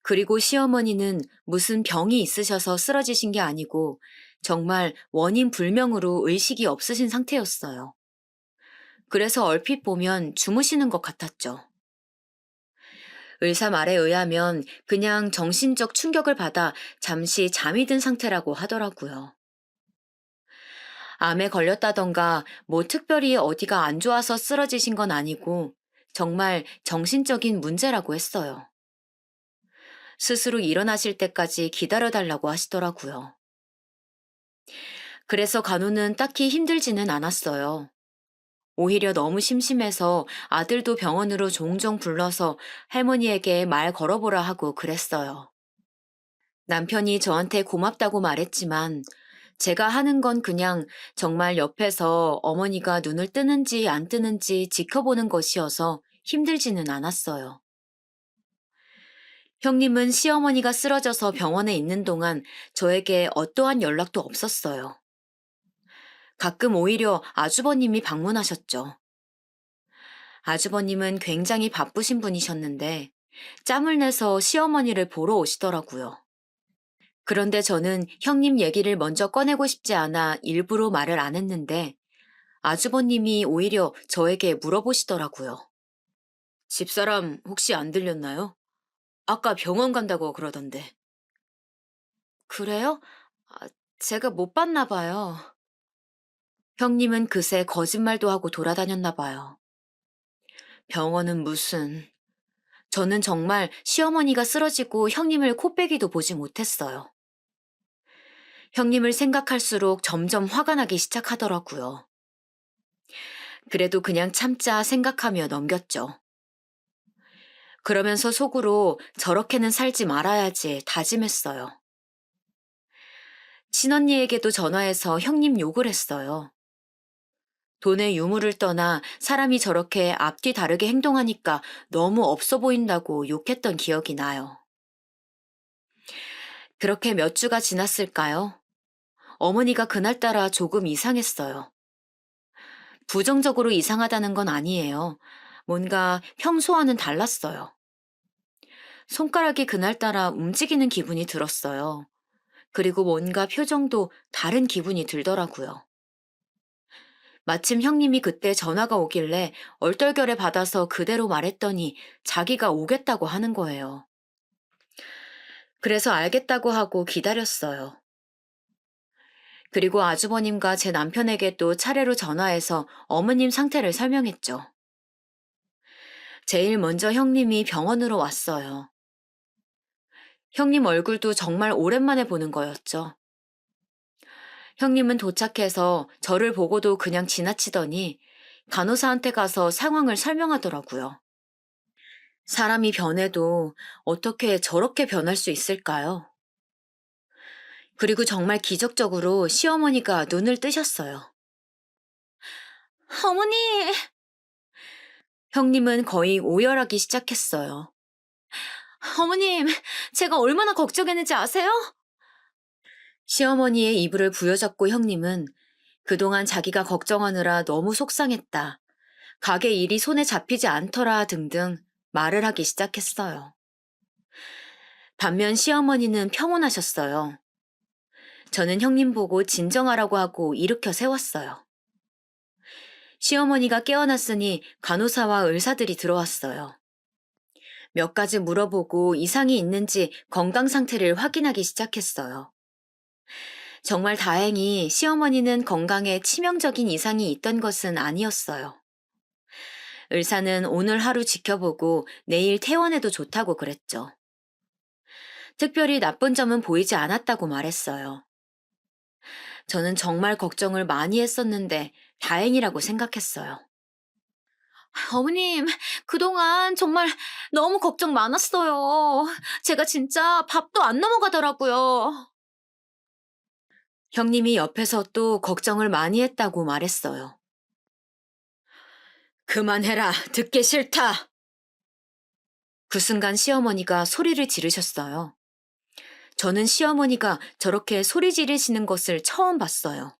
그리고 시어머니는 무슨 병이 있으셔서 쓰러지신 게 아니고 정말 원인 불명으로 의식이 없으신 상태였어요. 그래서 얼핏 보면 주무시는 것 같았죠. 의사 말에 의하면 그냥 정신적 충격을 받아 잠시 잠이 든 상태라고 하더라고요. 암에 걸렸다던가 뭐 특별히 어디가 안 좋아서 쓰러지신 건 아니고 정말 정신적인 문제라고 했어요. 스스로 일어나실 때까지 기다려달라고 하시더라고요. 그래서 간호는 딱히 힘들지는 않았어요. 오히려 너무 심심해서 아들도 병원으로 종종 불러서 할머니에게 말 걸어보라 하고 그랬어요. 남편이 저한테 고맙다고 말했지만 제가 하는 건 그냥 정말 옆에서 어머니가 눈을 뜨는지 안 뜨는지 지켜보는 것이어서 힘들지는 않았어요. 형님은 시어머니가 쓰러져서 병원에 있는 동안 저에게 어떠한 연락도 없었어요. 가끔 오히려 아주버님이 방문하셨죠. 아주버님은 굉장히 바쁘신 분이셨는데 짬을 내서 시어머니를 보러 오시더라고요. 그런데 저는 형님 얘기를 먼저 꺼내고 싶지 않아 일부러 말을 안 했는데 아주버님이 오히려 저에게 물어보시더라고요. 집사람 혹시 안 들렸나요? 아까 병원 간다고 그러던데. 그래요? 아, 제가 못 봤나 봐요. 형님은 그새 거짓말도 하고 돌아다녔나 봐요. 병원은 무슨. 저는 정말 시어머니가 쓰러지고 형님을 코빼기도 보지 못했어요. 형님을 생각할수록 점점 화가 나기 시작하더라고요. 그래도 그냥 참자 생각하며 넘겼죠. 그러면서 속으로 저렇게는 살지 말아야지 다짐했어요. 친언니에게도 전화해서 형님 욕을 했어요. 돈의 유무를 떠나 사람이 저렇게 앞뒤 다르게 행동하니까 너무 없어 보인다고 욕했던 기억이 나요. 그렇게 몇 주가 지났을까요? 어머니가 그날따라 조금 이상했어요. 부정적으로 이상하다는 건 아니에요. 뭔가 평소와는 달랐어요. 손가락이 그날따라 움직이는 기분이 들었어요. 그리고 뭔가 표정도 다른 기분이 들더라고요. 마침 형님이 그때 전화가 오길래 얼떨결에 받아서 그대로 말했더니 자기가 오겠다고 하는 거예요. 그래서 알겠다고 하고 기다렸어요. 그리고 아주버님과 제 남편에게 또 차례로 전화해서 어머님 상태를 설명했죠. 제일 먼저 형님이 병원으로 왔어요. 형님 얼굴도 정말 오랜만에 보는 거였죠. 형님은 도착해서 저를 보고도 그냥 지나치더니 간호사한테 가서 상황을 설명하더라고요. 사람이 변해도 어떻게 저렇게 변할 수 있을까요? 그리고 정말 기적적으로 시어머니가 눈을 뜨셨어요. 어머니! 형님은 거의 오열하기 시작했어요. 어머님, 제가 얼마나 걱정했는지 아세요? 시어머니의 이불을 부여잡고 형님은 그동안 자기가 걱정하느라 너무 속상했다. 가게 일이 손에 잡히지 않더라 등등 말을 하기 시작했어요. 반면 시어머니는 평온하셨어요. 저는 형님 보고 진정하라고 하고 일으켜 세웠어요. 시어머니가 깨어났으니 간호사와 의사들이 들어왔어요. 몇 가지 물어보고 이상이 있는지 건강 상태를 확인하기 시작했어요. 정말 다행히 시어머니는 건강에 치명적인 이상이 있던 것은 아니었어요. 의사는 오늘 하루 지켜보고 내일 퇴원해도 좋다고 그랬죠. 특별히 나쁜 점은 보이지 않았다고 말했어요. 저는 정말 걱정을 많이 했었는데 다행이라고 생각했어요. 어머님, 그동안 정말 너무 걱정 많았어요. 제가 진짜 밥도 안 넘어가더라고요. 형님이 옆에서 또 걱정을 많이 했다고 말했어요. 그만해라, 듣기 싫다. 그 순간 시어머니가 소리를 지르셨어요. 저는 시어머니가 저렇게 소리 지르시는 것을 처음 봤어요.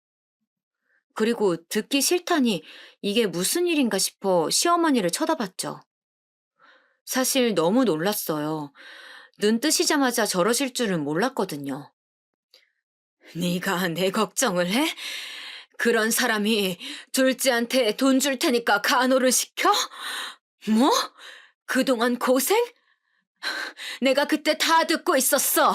그리고 듣기 싫다니 이게 무슨 일인가 싶어 시어머니를 쳐다봤죠. 사실 너무 놀랐어요. 눈 뜨시자마자 저러실 줄은 몰랐거든요. 네가 내 걱정을 해? 그런 사람이 둘째한테 돈 줄 테니까 간호를 시켜? 뭐? 그동안 고생? 내가 그때 다 듣고 있었어.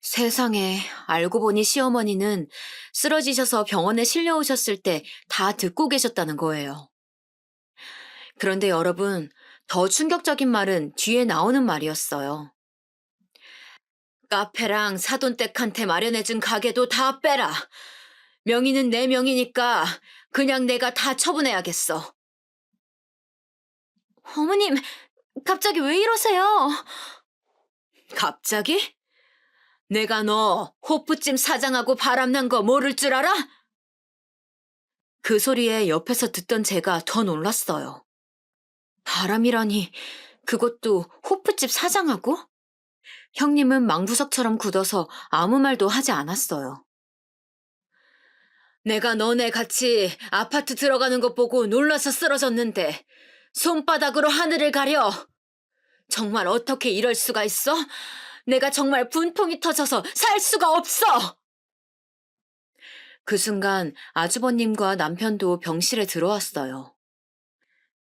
세상에, 알고 보니 시어머니는 쓰러지셔서 병원에 실려오셨을 때 다 듣고 계셨다는 거예요. 그런데 여러분, 더 충격적인 말은 뒤에 나오는 말이었어요. 카페랑 사돈댁한테 마련해준 가게도 다 빼라. 명의는 내 명의니까 그냥 내가 다 처분해야겠어. 어머님, 갑자기 왜 이러세요? 갑자기? 내가 너 호프집 사장하고 바람난 거 모를 줄 알아? 그 소리에 옆에서 듣던 제가 더 놀랐어요. 바람이라니, 그것도 호프집 사장하고? 형님은 망부석처럼 굳어서 아무 말도 하지 않았어요. 내가 너네 같이 아파트 들어가는 것 보고 놀라서 쓰러졌는데 손바닥으로 하늘을 가려. 정말 어떻게 이럴 수가 있어? 내가 정말 분통이 터져서 살 수가 없어! 그 순간 아주버님과 남편도 병실에 들어왔어요.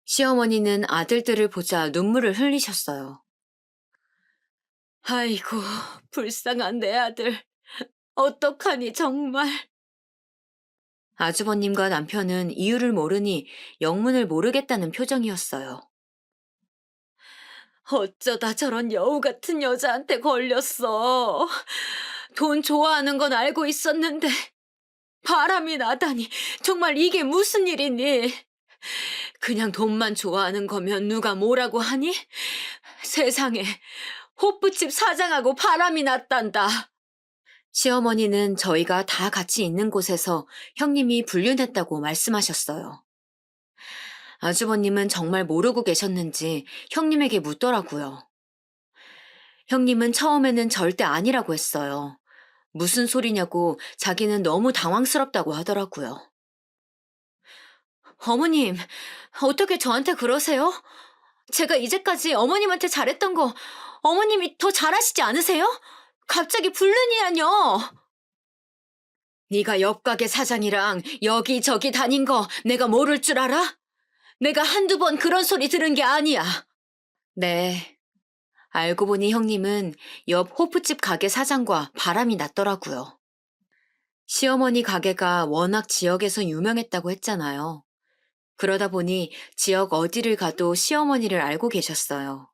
시어머니는 아들들을 보자 눈물을 흘리셨어요. 아이고, 불쌍한 내 아들. 어떡하니 정말. 아주버님과 남편은 이유를 모르니 영문을 모르겠다는 표정이었어요. 어쩌다 저런 여우 같은 여자한테 걸렸어. 돈 좋아하는 건 알고 있었는데 바람이 나다니 정말 이게 무슨 일이니? 그냥 돈만 좋아하는 거면 누가 뭐라고 하니? 세상에 호프집 사장하고 바람이 났단다. 시어머니는 저희가 다 같이 있는 곳에서 형님이 불륜했다고 말씀하셨어요. 아주버님은 정말 모르고 계셨는지 형님에게 묻더라고요. 형님은 처음에는 절대 아니라고 했어요. 무슨 소리냐고 자기는 너무 당황스럽다고 하더라고요. 어머님, 어떻게 저한테 그러세요? 제가 이제까지 어머님한테 잘했던 거 어머님이 더 잘하시지 않으세요? 갑자기 불륜이라뇨. 네가 옆가게 사장이랑 여기저기 다닌 거 내가 모를 줄 알아? 내가 한두 번 그런 소리 들은 게 아니야. 네. 알고 보니 형님은 옆 호프집 가게 사장과 바람이 났더라고요. 시어머니 가게가 워낙 지역에서 유명했다고 했잖아요. 그러다 보니 지역 어디를 가도 시어머니를 알고 계셨어요.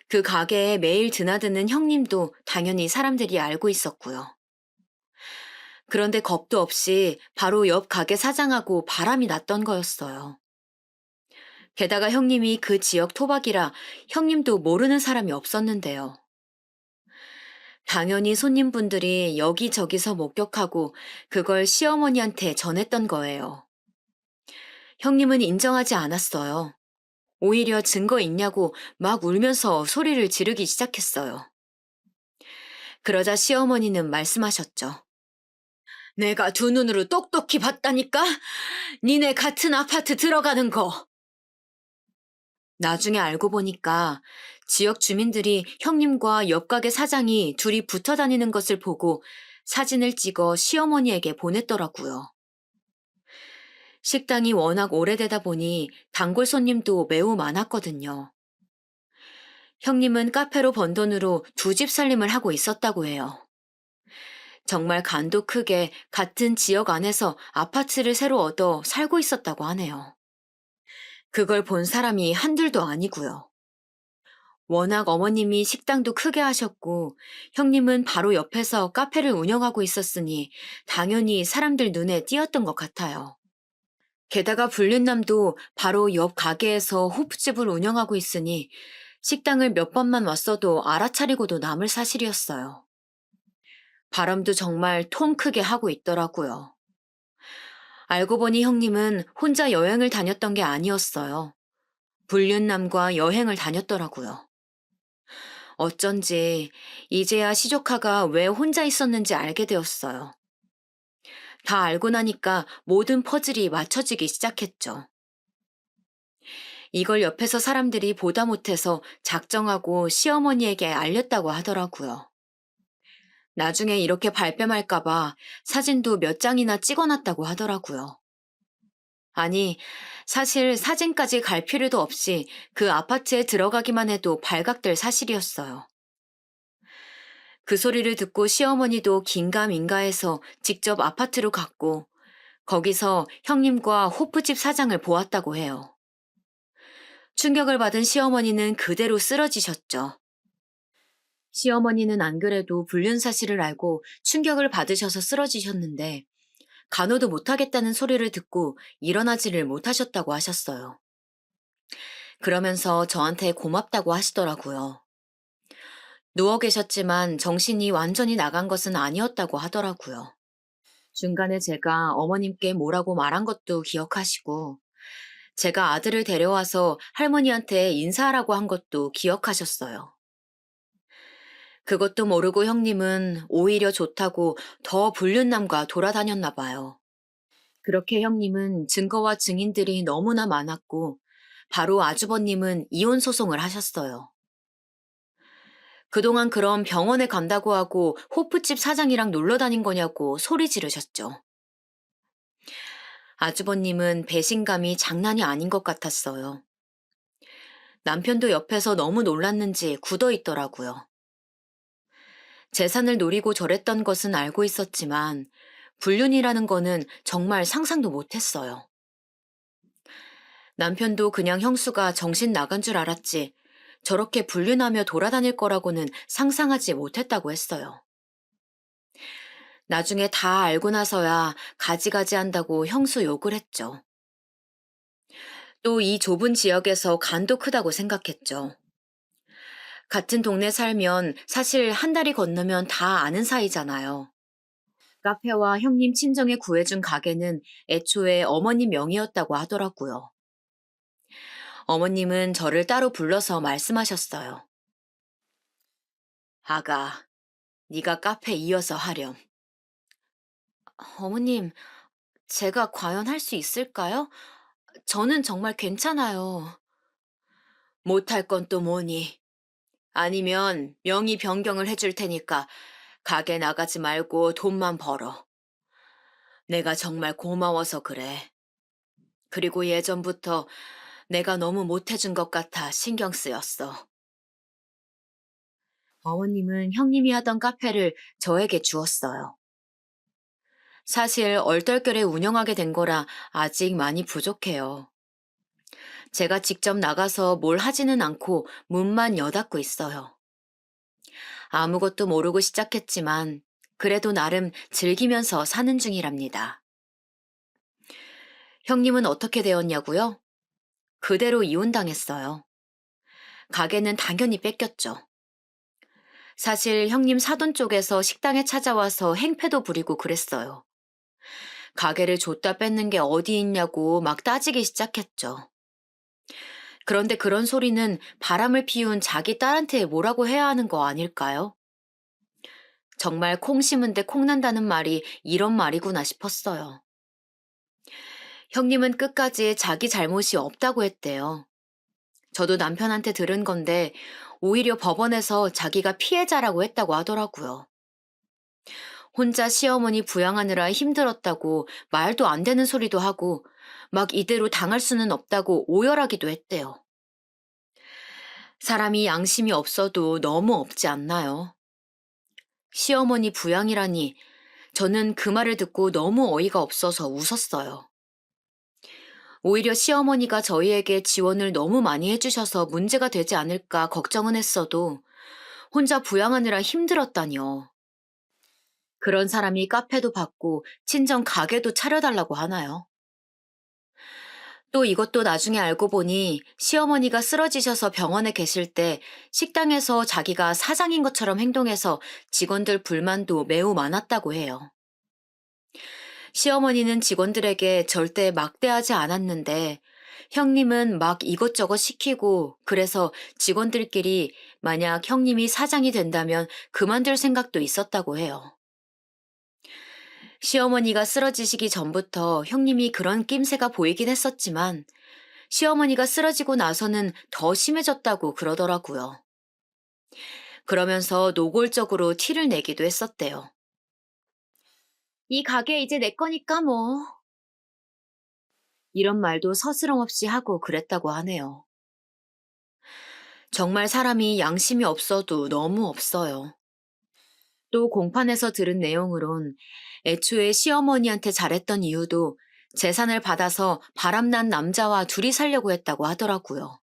그 가게에 매일 드나드는 형님도 당연히 사람들이 알고 있었고요. 그런데 겁도 없이 바로 옆 가게 사장하고 바람이 났던 거였어요. 게다가 형님이 그 지역 토박이라 형님도 모르는 사람이 없었는데요. 당연히 손님분들이 여기저기서 목격하고 그걸 시어머니한테 전했던 거예요. 형님은 인정하지 않았어요. 오히려 증거 있냐고 막 울면서 소리를 지르기 시작했어요. 그러자 시어머니는 말씀하셨죠. 내가 두 눈으로 똑똑히 봤다니까? 니네 같은 아파트 들어가는 거. 나중에 알고 보니까 지역 주민들이 형님과 옆가게 사장이 둘이 붙어 다니는 것을 보고 사진을 찍어 시어머니에게 보냈더라고요. 식당이 워낙 오래되다 보니 단골 손님도 매우 많았거든요. 형님은 카페로 번 돈으로 두 집 살림을 하고 있었다고 해요. 정말 간도 크게 같은 지역 안에서 아파트를 새로 얻어 살고 있었다고 하네요. 그걸 본 사람이 한둘도 아니고요. 워낙 어머님이 식당도 크게 하셨고 형님은 바로 옆에서 카페를 운영하고 있었으니 당연히 사람들 눈에 띄었던 것 같아요. 게다가 불륜남도 바로 옆 가게에서 호프집을 운영하고 있으니 식당을 몇 번만 왔어도 알아차리고도 남을 사실이었어요. 바람도 정말 통 크게 하고 있더라고요. 알고 보니 형님은 혼자 여행을 다녔던 게 아니었어요. 불륜남과 여행을 다녔더라고요. 어쩐지 이제야 시조카가 왜 혼자 있었는지 알게 되었어요. 다 알고 나니까 모든 퍼즐이 맞춰지기 시작했죠. 이걸 옆에서 사람들이 보다 못해서 작정하고 시어머니에게 알렸다고 하더라고요. 나중에 이렇게 발뺌할까봐 사진도 몇 장이나 찍어놨다고 하더라고요. 아니, 사실 사진까지 갈 필요도 없이 그 아파트에 들어가기만 해도 발각될 사실이었어요. 그 소리를 듣고 시어머니도 긴가민가해서 직접 아파트로 갔고 거기서 형님과 호프집 사장을 보았다고 해요. 충격을 받은 시어머니는 그대로 쓰러지셨죠. 시어머니는 안 그래도 불륜 사실을 알고 충격을 받으셔서 쓰러지셨는데 간호도 못하겠다는 소리를 듣고 일어나지를 못하셨다고 하셨어요. 그러면서 저한테 고맙다고 하시더라고요. 누워 계셨지만 정신이 완전히 나간 것은 아니었다고 하더라고요. 중간에 제가 어머님께 뭐라고 말한 것도 기억하시고 제가 아들을 데려와서 할머니한테 인사하라고 한 것도 기억하셨어요. 그것도 모르고 형님은 오히려 좋다고 더 불륜남과 돌아다녔나 봐요. 그렇게 형님은 증거와 증인들이 너무나 많았고, 바로 아주버님은 이혼 소송을 하셨어요. 그동안 그럼 병원에 간다고 하고 호프집 사장이랑 놀러 다닌 거냐고 소리 지르셨죠. 아주버님은 배신감이 장난이 아닌 것 같았어요. 남편도 옆에서 너무 놀랐는지 굳어 있더라고요. 재산을 노리고 저랬던 것은 알고 있었지만 불륜이라는 거는 정말 상상도 못했어요. 남편도 그냥 형수가 정신 나간 줄 알았지 저렇게 불륜하며 돌아다닐 거라고는 상상하지 못했다고 했어요. 나중에 다 알고 나서야 가지가지 한다고 형수 욕을 했죠. 또 이 좁은 지역에서 간도 크다고 생각했죠. 같은 동네 살면 사실 한 달이 건너면 다 아는 사이잖아요. 카페와 형님 친정에 구해준 가게는 애초에 어머님 명의였다고 하더라고요. 어머님은 저를 따로 불러서 말씀하셨어요. 아가, 네가 카페 이어서 하렴. 어머님, 제가 과연 할 수 있을까요? 저는 정말 괜찮아요. 못할 건 또 뭐니? 아니면 명의 변경을 해줄 테니까 가게 나가지 말고 돈만 벌어. 내가 정말 고마워서 그래. 그리고 예전부터 내가 너무 못해준 것 같아 신경 쓰였어. 어머님은 형님이 하던 카페를 저에게 주었어요. 사실 얼떨결에 운영하게 된 거라 아직 많이 부족해요. 제가 직접 나가서 뭘 하지는 않고 문만 여닫고 있어요. 아무것도 모르고 시작했지만 그래도 나름 즐기면서 사는 중이랍니다. 형님은 어떻게 되었냐고요? 그대로 이혼당했어요. 가게는 당연히 뺏겼죠. 사실 형님 사돈 쪽에서 식당에 찾아와서 행패도 부리고 그랬어요. 가게를 줬다 뺏는 게 어디 있냐고 막 따지기 시작했죠. 그런데 그런 소리는 바람을 피운 자기 딸한테 뭐라고 해야 하는 거 아닐까요? 정말 콩 심은 데 콩 난다는 말이 이런 말이구나 싶었어요. 형님은 끝까지 자기 잘못이 없다고 했대요. 저도 남편한테 들은 건데 오히려 법원에서 자기가 피해자라고 했다고 하더라고요. 혼자 시어머니 부양하느라 힘들었다고 말도 안 되는 소리도 하고 막 이대로 당할 수는 없다고 오열하기도 했대요. 사람이 양심이 없어도 너무 없지 않나요? 시어머니 부양이라니 저는 그 말을 듣고 너무 어이가 없어서 웃었어요. 오히려 시어머니가 저희에게 지원을 너무 많이 해주셔서 문제가 되지 않을까 걱정은 했어도 혼자 부양하느라 힘들었다니요. 그런 사람이 카페도 받고 친정 가게도 차려달라고 하나요? 또 이것도 나중에 알고 보니 시어머니가 쓰러지셔서 병원에 계실 때 식당에서 자기가 사장인 것처럼 행동해서 직원들 불만도 매우 많았다고 해요. 시어머니는 직원들에게 절대 막대하지 않았는데 형님은 막 이것저것 시키고 그래서 직원들끼리 만약 형님이 사장이 된다면 그만둘 생각도 있었다고 해요. 시어머니가 쓰러지시기 전부터 형님이 그런 낌새가 보이긴 했었지만 시어머니가 쓰러지고 나서는 더 심해졌다고 그러더라고요. 그러면서 노골적으로 티를 내기도 했었대요. 이 가게 이제 내 거니까 뭐. 이런 말도 서스럼 없이 하고 그랬다고 하네요. 정말 사람이 양심이 없어도 너무 없어요. 또 공판에서 들은 내용으론 애초에 시어머니한테 잘했던 이유도 재산을 받아서 바람난 남자와 둘이 살려고 했다고 하더라고요.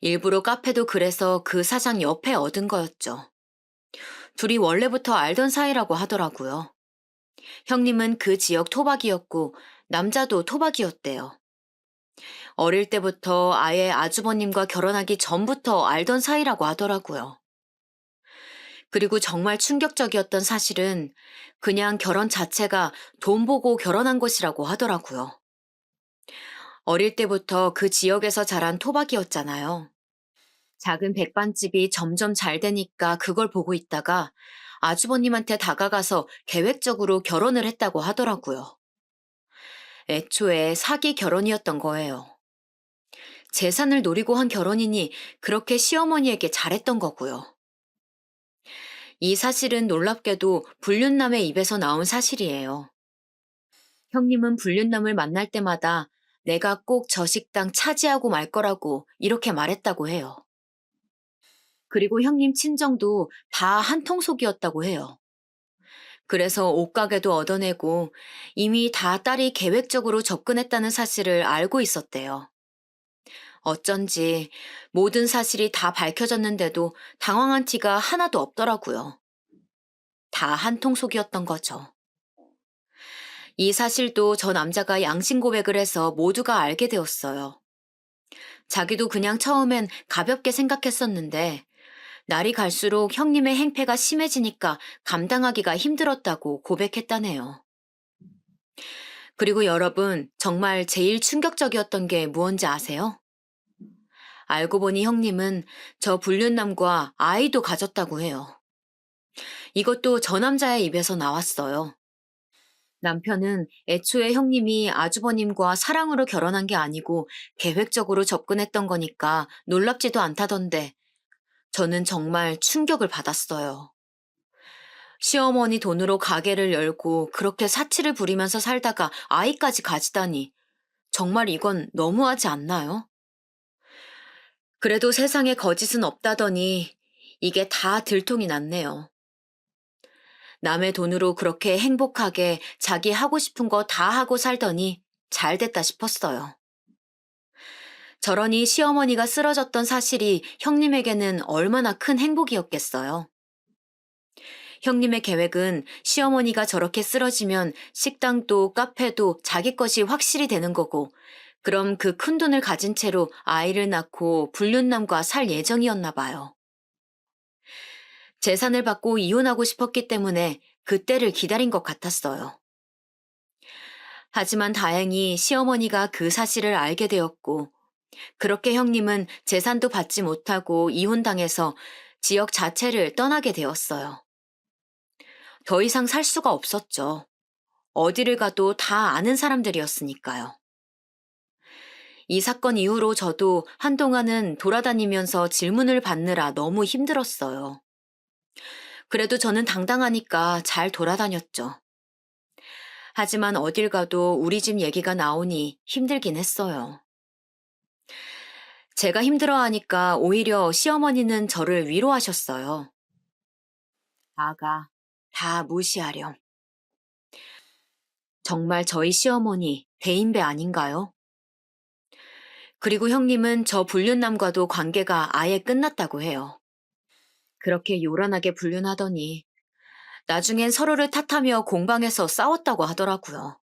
일부러 카페도 그래서 그 사장 옆에 얻은 거였죠. 둘이 원래부터 알던 사이라고 하더라고요. 형님은 그 지역 토박이였고 남자도 토박이였대요. 어릴 때부터 아예 아주버님과 결혼하기 전부터 알던 사이라고 하더라고요. 그리고 정말 충격적이었던 사실은 그냥 결혼 자체가 돈 보고 결혼한 것이라고 하더라고요. 어릴 때부터 그 지역에서 자란 토박이였잖아요. 작은 백반집이 점점 잘 되니까 그걸 보고 있다가 아주버님한테 다가가서 계획적으로 결혼을 했다고 하더라고요. 애초에 사기 결혼이었던 거예요. 재산을 노리고 한 결혼이니 그렇게 시어머니에게 잘했던 거고요. 이 사실은 놀랍게도 불륜남의 입에서 나온 사실이에요. 형님은 불륜남을 만날 때마다 내가 꼭 저 식당 차지하고 말 거라고 이렇게 말했다고 해요. 그리고 형님 친정도 다 한통속이었다고 해요. 그래서 옷가게도 얻어내고 이미 다 딸이 계획적으로 접근했다는 사실을 알고 있었대요. 어쩐지 모든 사실이 다 밝혀졌는데도 당황한 티가 하나도 없더라고요. 다 한통속이었던 거죠. 이 사실도 저 남자가 양심 고백을 해서 모두가 알게 되었어요. 자기도 그냥 처음엔 가볍게 생각했었는데 날이 갈수록 형님의 행패가 심해지니까 감당하기가 힘들었다고 고백했다네요. 그리고 여러분, 정말 제일 충격적이었던 게 무언지 아세요? 알고 보니 형님은 저 불륜남과 아이도 가졌다고 해요. 이것도 저 남자의 입에서 나왔어요. 남편은 애초에 형님이 아주버님과 사랑으로 결혼한 게 아니고 계획적으로 접근했던 거니까 놀랍지도 않다던데 저는 정말 충격을 받았어요. 시어머니 돈으로 가게를 열고 그렇게 사치를 부리면서 살다가 아이까지 가지다니 정말 이건 너무하지 않나요? 그래도 세상에 거짓은 없다더니 이게 다 들통이 났네요. 남의 돈으로 그렇게 행복하게 자기 하고 싶은 거 다 하고 살더니 잘 됐다 싶었어요. 저러니 시어머니가 쓰러졌던 사실이 형님에게는 얼마나 큰 행복이었겠어요. 형님의 계획은 시어머니가 저렇게 쓰러지면 식당도 카페도 자기 것이 확실히 되는 거고, 그럼 그 큰 돈을 가진 채로 아이를 낳고 불륜남과 살 예정이었나 봐요. 재산을 받고 이혼하고 싶었기 때문에 그때를 기다린 것 같았어요. 하지만 다행히 시어머니가 그 사실을 알게 되었고, 그렇게 형님은 재산도 받지 못하고 이혼당해서 지역 자체를 떠나게 되었어요. 더 이상 살 수가 없었죠. 어디를 가도 다 아는 사람들이었으니까요. 이 사건 이후로 저도 한동안은 돌아다니면서 질문을 받느라 너무 힘들었어요. 그래도 저는 당당하니까 잘 돌아다녔죠. 하지만 어딜 가도 우리 집 얘기가 나오니 힘들긴 했어요. 제가 힘들어하니까 오히려 시어머니는 저를 위로하셨어요. 아가, 다 무시하렴. 정말 저희 시어머니 대인배 아닌가요? 그리고 형님은 저 불륜남과도 관계가 아예 끝났다고 해요. 그렇게 요란하게 불륜하더니 나중엔 서로를 탓하며 공방에서 싸웠다고 하더라고요.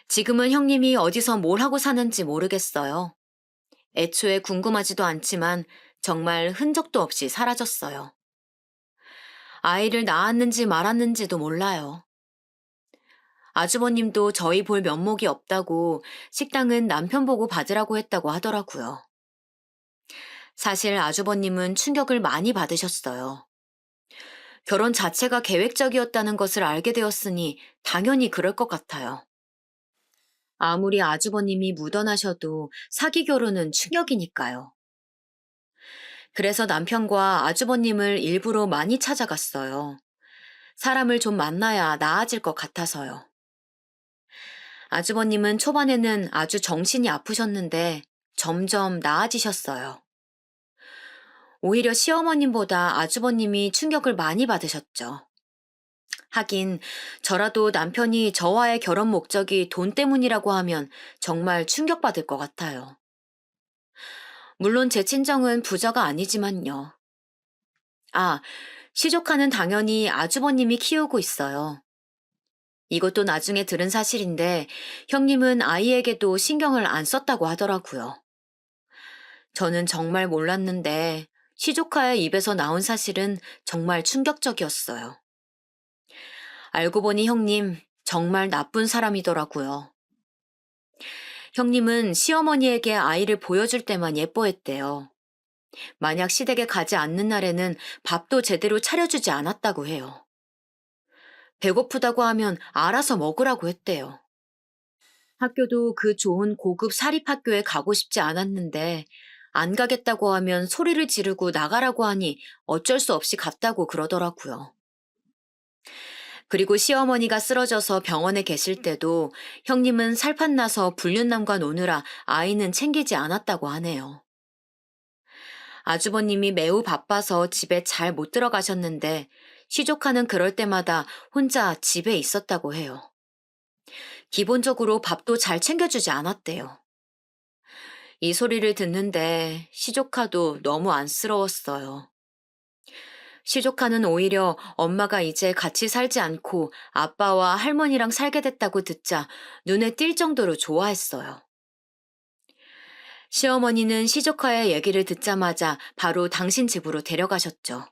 지금은 형님이 어디서 뭘 하고 사는지 모르겠어요. 애초에 궁금하지도 않지만 정말 흔적도 없이 사라졌어요. 아이를 낳았는지 말았는지도 몰라요. 아주버님도 저희 볼 면목이 없다고 식당은 남편 보고 받으라고 했다고 하더라고요. 사실 아주버님은 충격을 많이 받으셨어요. 결혼 자체가 계획적이었다는 것을 알게 되었으니 당연히 그럴 것 같아요. 아무리 아주버님이 묻어나셔도 사기 결혼은 충격이니까요. 그래서 남편과 아주버님을 일부러 많이 찾아갔어요. 사람을 좀 만나야 나아질 것 같아서요. 아주버님은 초반에는 아주 정신이 아프셨는데 점점 나아지셨어요. 오히려 시어머님보다 아주버님이 충격을 많이 받으셨죠. 하긴 저라도 남편이 저와의 결혼 목적이 돈 때문이라고 하면 정말 충격받을 것 같아요. 물론 제 친정은 부자가 아니지만요. 아, 시조카는 당연히 아주버님이 키우고 있어요. 이것도 나중에 들은 사실인데 형님은 아이에게도 신경을 안 썼다고 하더라고요. 저는 정말 몰랐는데 시조카의 입에서 나온 사실은 정말 충격적이었어요. 알고 보니 형님 정말 나쁜 사람이더라고요. 형님은 시어머니에게 아이를 보여줄 때만 예뻐했대요. 만약 시댁에 가지 않는 날에는 밥도 제대로 차려주지 않았다고 해요. 배고프다고 하면 알아서 먹으라고 했대요. 학교도 그 좋은 고급 사립학교에 가고 싶지 않았는데 안 가겠다고 하면 소리를 지르고 나가라고 하니 어쩔 수 없이 갔다고 그러더라고요. 그리고 시어머니가 쓰러져서 병원에 계실 때도 형님은 살판나서 불륜남과 노느라 아이는 챙기지 않았다고 하네요. 아주버님이 매우 바빠서 집에 잘 못 들어가셨는데 시조카는 그럴 때마다 혼자 집에 있었다고 해요. 기본적으로 밥도 잘 챙겨주지 않았대요. 이 소리를 듣는데 시조카도 너무 안쓰러웠어요. 시조카는 오히려 엄마가 이제 같이 살지 않고 아빠와 할머니랑 살게 됐다고 듣자 눈에 띌 정도로 좋아했어요. 시어머니는 시조카의 얘기를 듣자마자 바로 당신 집으로 데려가셨죠.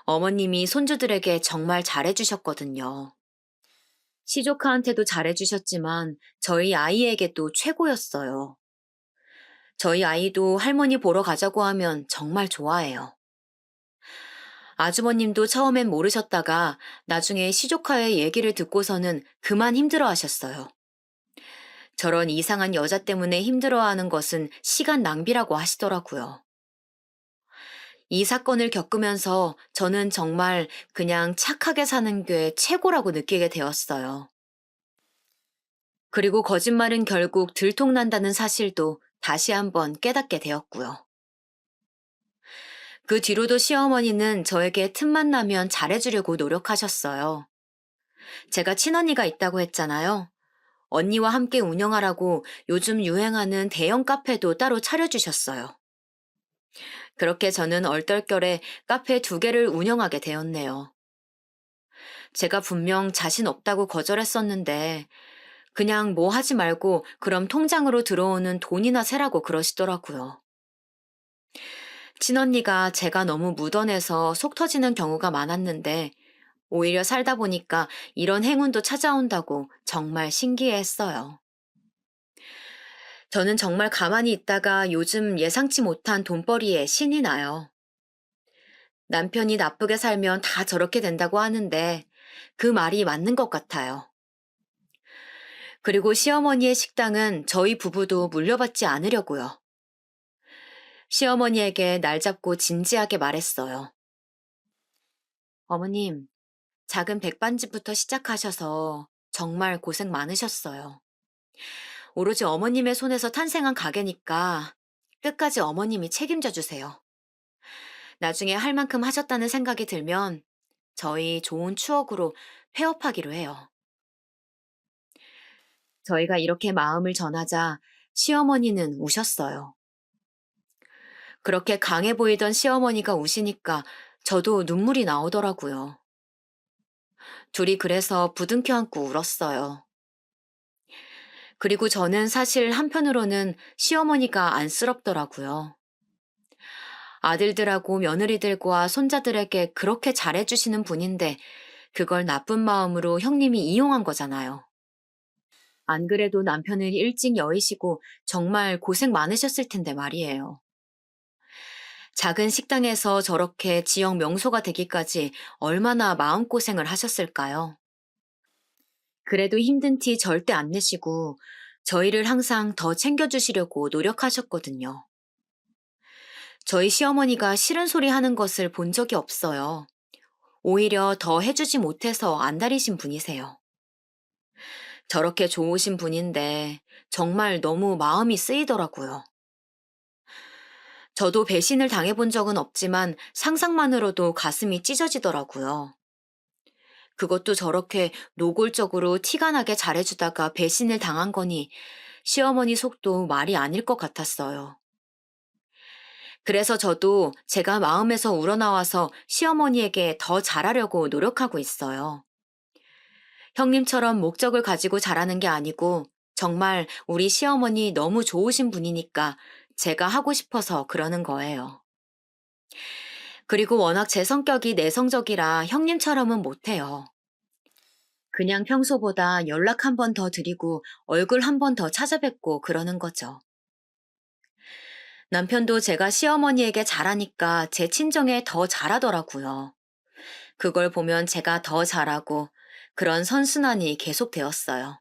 어머님이 손주들에게 정말 잘해주셨거든요. 시조카한테도 잘해주셨지만 저희 아이에게도 최고였어요. 저희 아이도 할머니 보러 가자고 하면 정말 좋아해요. 아주버님도 처음엔 모르셨다가 나중에 시조카의 얘기를 듣고서는 그만 힘들어 하셨어요. 저런 이상한 여자 때문에 힘들어하는 것은 시간 낭비라고 하시더라고요. 이 사건을 겪으면서 저는 정말 그냥 착하게 사는 게 최고라고 느끼게 되었어요. 그리고 거짓말은 결국 들통난다는 사실도 다시 한번 깨닫게 되었고요. 그 뒤로도 시어머니는 저에게 틈만 나면 잘해주려고 노력하셨어요. 제가 친언니가 있다고 했잖아요. 언니와 함께 운영하라고 요즘 유행하는 대형 카페도 따로 차려주셨어요. 그렇게 저는 얼떨결에 카페 2개를 운영하게 되었네요. 제가 분명 자신 없다고 거절했었는데 그냥 뭐 하지 말고 그럼 통장으로 들어오는 돈이나 세라고 그러시더라고요. 친언니가 제가 너무 묻어내서 속 터지는 경우가 많았는데 오히려 살다 보니까 이런 행운도 찾아온다고 정말 신기해했어요. 저는 정말 가만히 있다가 요즘 예상치 못한 돈벌이에 신이 나요. 남편이 나쁘게 살면 다 저렇게 된다고 하는데 그 말이 맞는 것 같아요. 그리고 시어머니의 식당은 저희 부부도 물려받지 않으려고요. 시어머니에게 날 잡고 진지하게 말했어요. 어머님, 작은 백반집부터 시작하셔서 정말 고생 많으셨어요. 오로지 어머님의 손에서 탄생한 가게니까 끝까지 어머님이 책임져 주세요. 나중에 할 만큼 하셨다는 생각이 들면 저희 좋은 추억으로 폐업하기로 해요. 저희가 이렇게 마음을 전하자 시어머니는 우셨어요. 그렇게 강해 보이던 시어머니가 우시니까 저도 눈물이 나오더라고요. 둘이 그래서 부둥켜 안고 울었어요. 그리고 저는 사실 한편으로는 시어머니가 안쓰럽더라고요. 아들들하고 며느리들과 손자들에게 그렇게 잘해주시는 분인데 그걸 나쁜 마음으로 형님이 이용한 거잖아요. 안 그래도 남편을 일찍 여의시고 정말 고생 많으셨을 텐데 말이에요. 작은 식당에서 저렇게 지역 명소가 되기까지 얼마나 마음고생을 하셨을까요? 그래도 힘든 티 절대 안 내시고 저희를 항상 더 챙겨주시려고 노력하셨거든요. 저희 시어머니가 싫은 소리 하는 것을 본 적이 없어요. 오히려 더 해주지 못해서 안달이신 분이세요. 저렇게 좋으신 분인데 정말 너무 마음이 쓰이더라고요. 저도 배신을 당해본 적은 없지만 상상만으로도 가슴이 찢어지더라고요. 그것도 저렇게 노골적으로 티가 나게 잘해주다가 배신을 당한 거니 시어머니 속도 말이 아닐 것 같았어요. 그래서 저도 제가 마음에서 우러나와서 시어머니에게 더 잘하려고 노력하고 있어요. 형님처럼 목적을 가지고 잘하는 게 아니고 정말 우리 시어머니 너무 좋으신 분이니까 제가 하고 싶어서 그러는 거예요. 그리고 워낙 제 성격이 내성적이라 형님처럼은 못해요. 그냥 평소보다 연락 한 번 더 드리고 얼굴 한 번 더 찾아뵙고 그러는 거죠. 남편도 제가 시어머니에게 잘하니까 제 친정에 더 잘하더라고요. 그걸 보면 제가 더 잘하고 그런 선순환이 계속되었어요.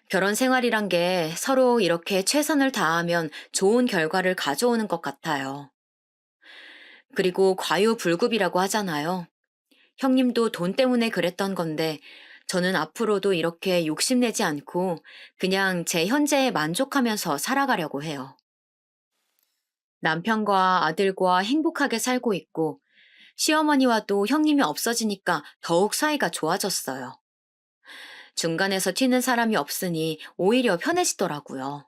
결혼 생활이란 게 서로 이렇게 최선을 다하면 좋은 결과를 가져오는 것 같아요. 그리고 과유불급이라고 하잖아요. 형님도 돈 때문에 그랬던 건데 저는 앞으로도 이렇게 욕심내지 않고 그냥 제 현재에 만족하면서 살아가려고 해요. 남편과 아들과 행복하게 살고 있고 시어머니와도 형님이 없어지니까 더욱 사이가 좋아졌어요. 중간에서 튀는 사람이 없으니 오히려 편해지더라고요.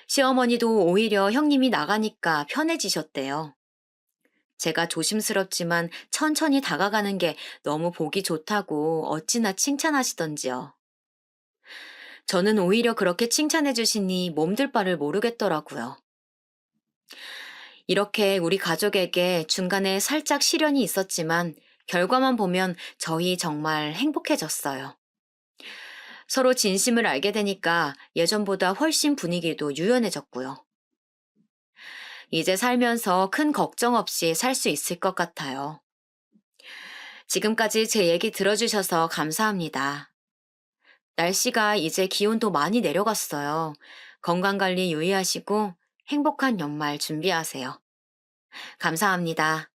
시어머니도 오히려 형님이 나가니까 편해지셨대요. 제가 조심스럽지만 천천히 다가가는 게 너무 보기 좋다고 어찌나 칭찬하시던지요. 저는 오히려 그렇게 칭찬해 주시니 몸둘 바를 모르겠더라고요. 이렇게 우리 가족에게 중간에 살짝 시련이 있었지만 결과만 보면 저희 정말 행복해졌어요. 서로 진심을 알게 되니까 예전보다 훨씬 분위기도 유연해졌고요. 이제 살면서 큰 걱정 없이 살 수 있을 것 같아요. 지금까지 제 얘기 들어주셔서 감사합니다. 날씨가 이제 기온도 많이 내려갔어요. 건강관리 유의하시고 행복한 연말 준비하세요. 감사합니다.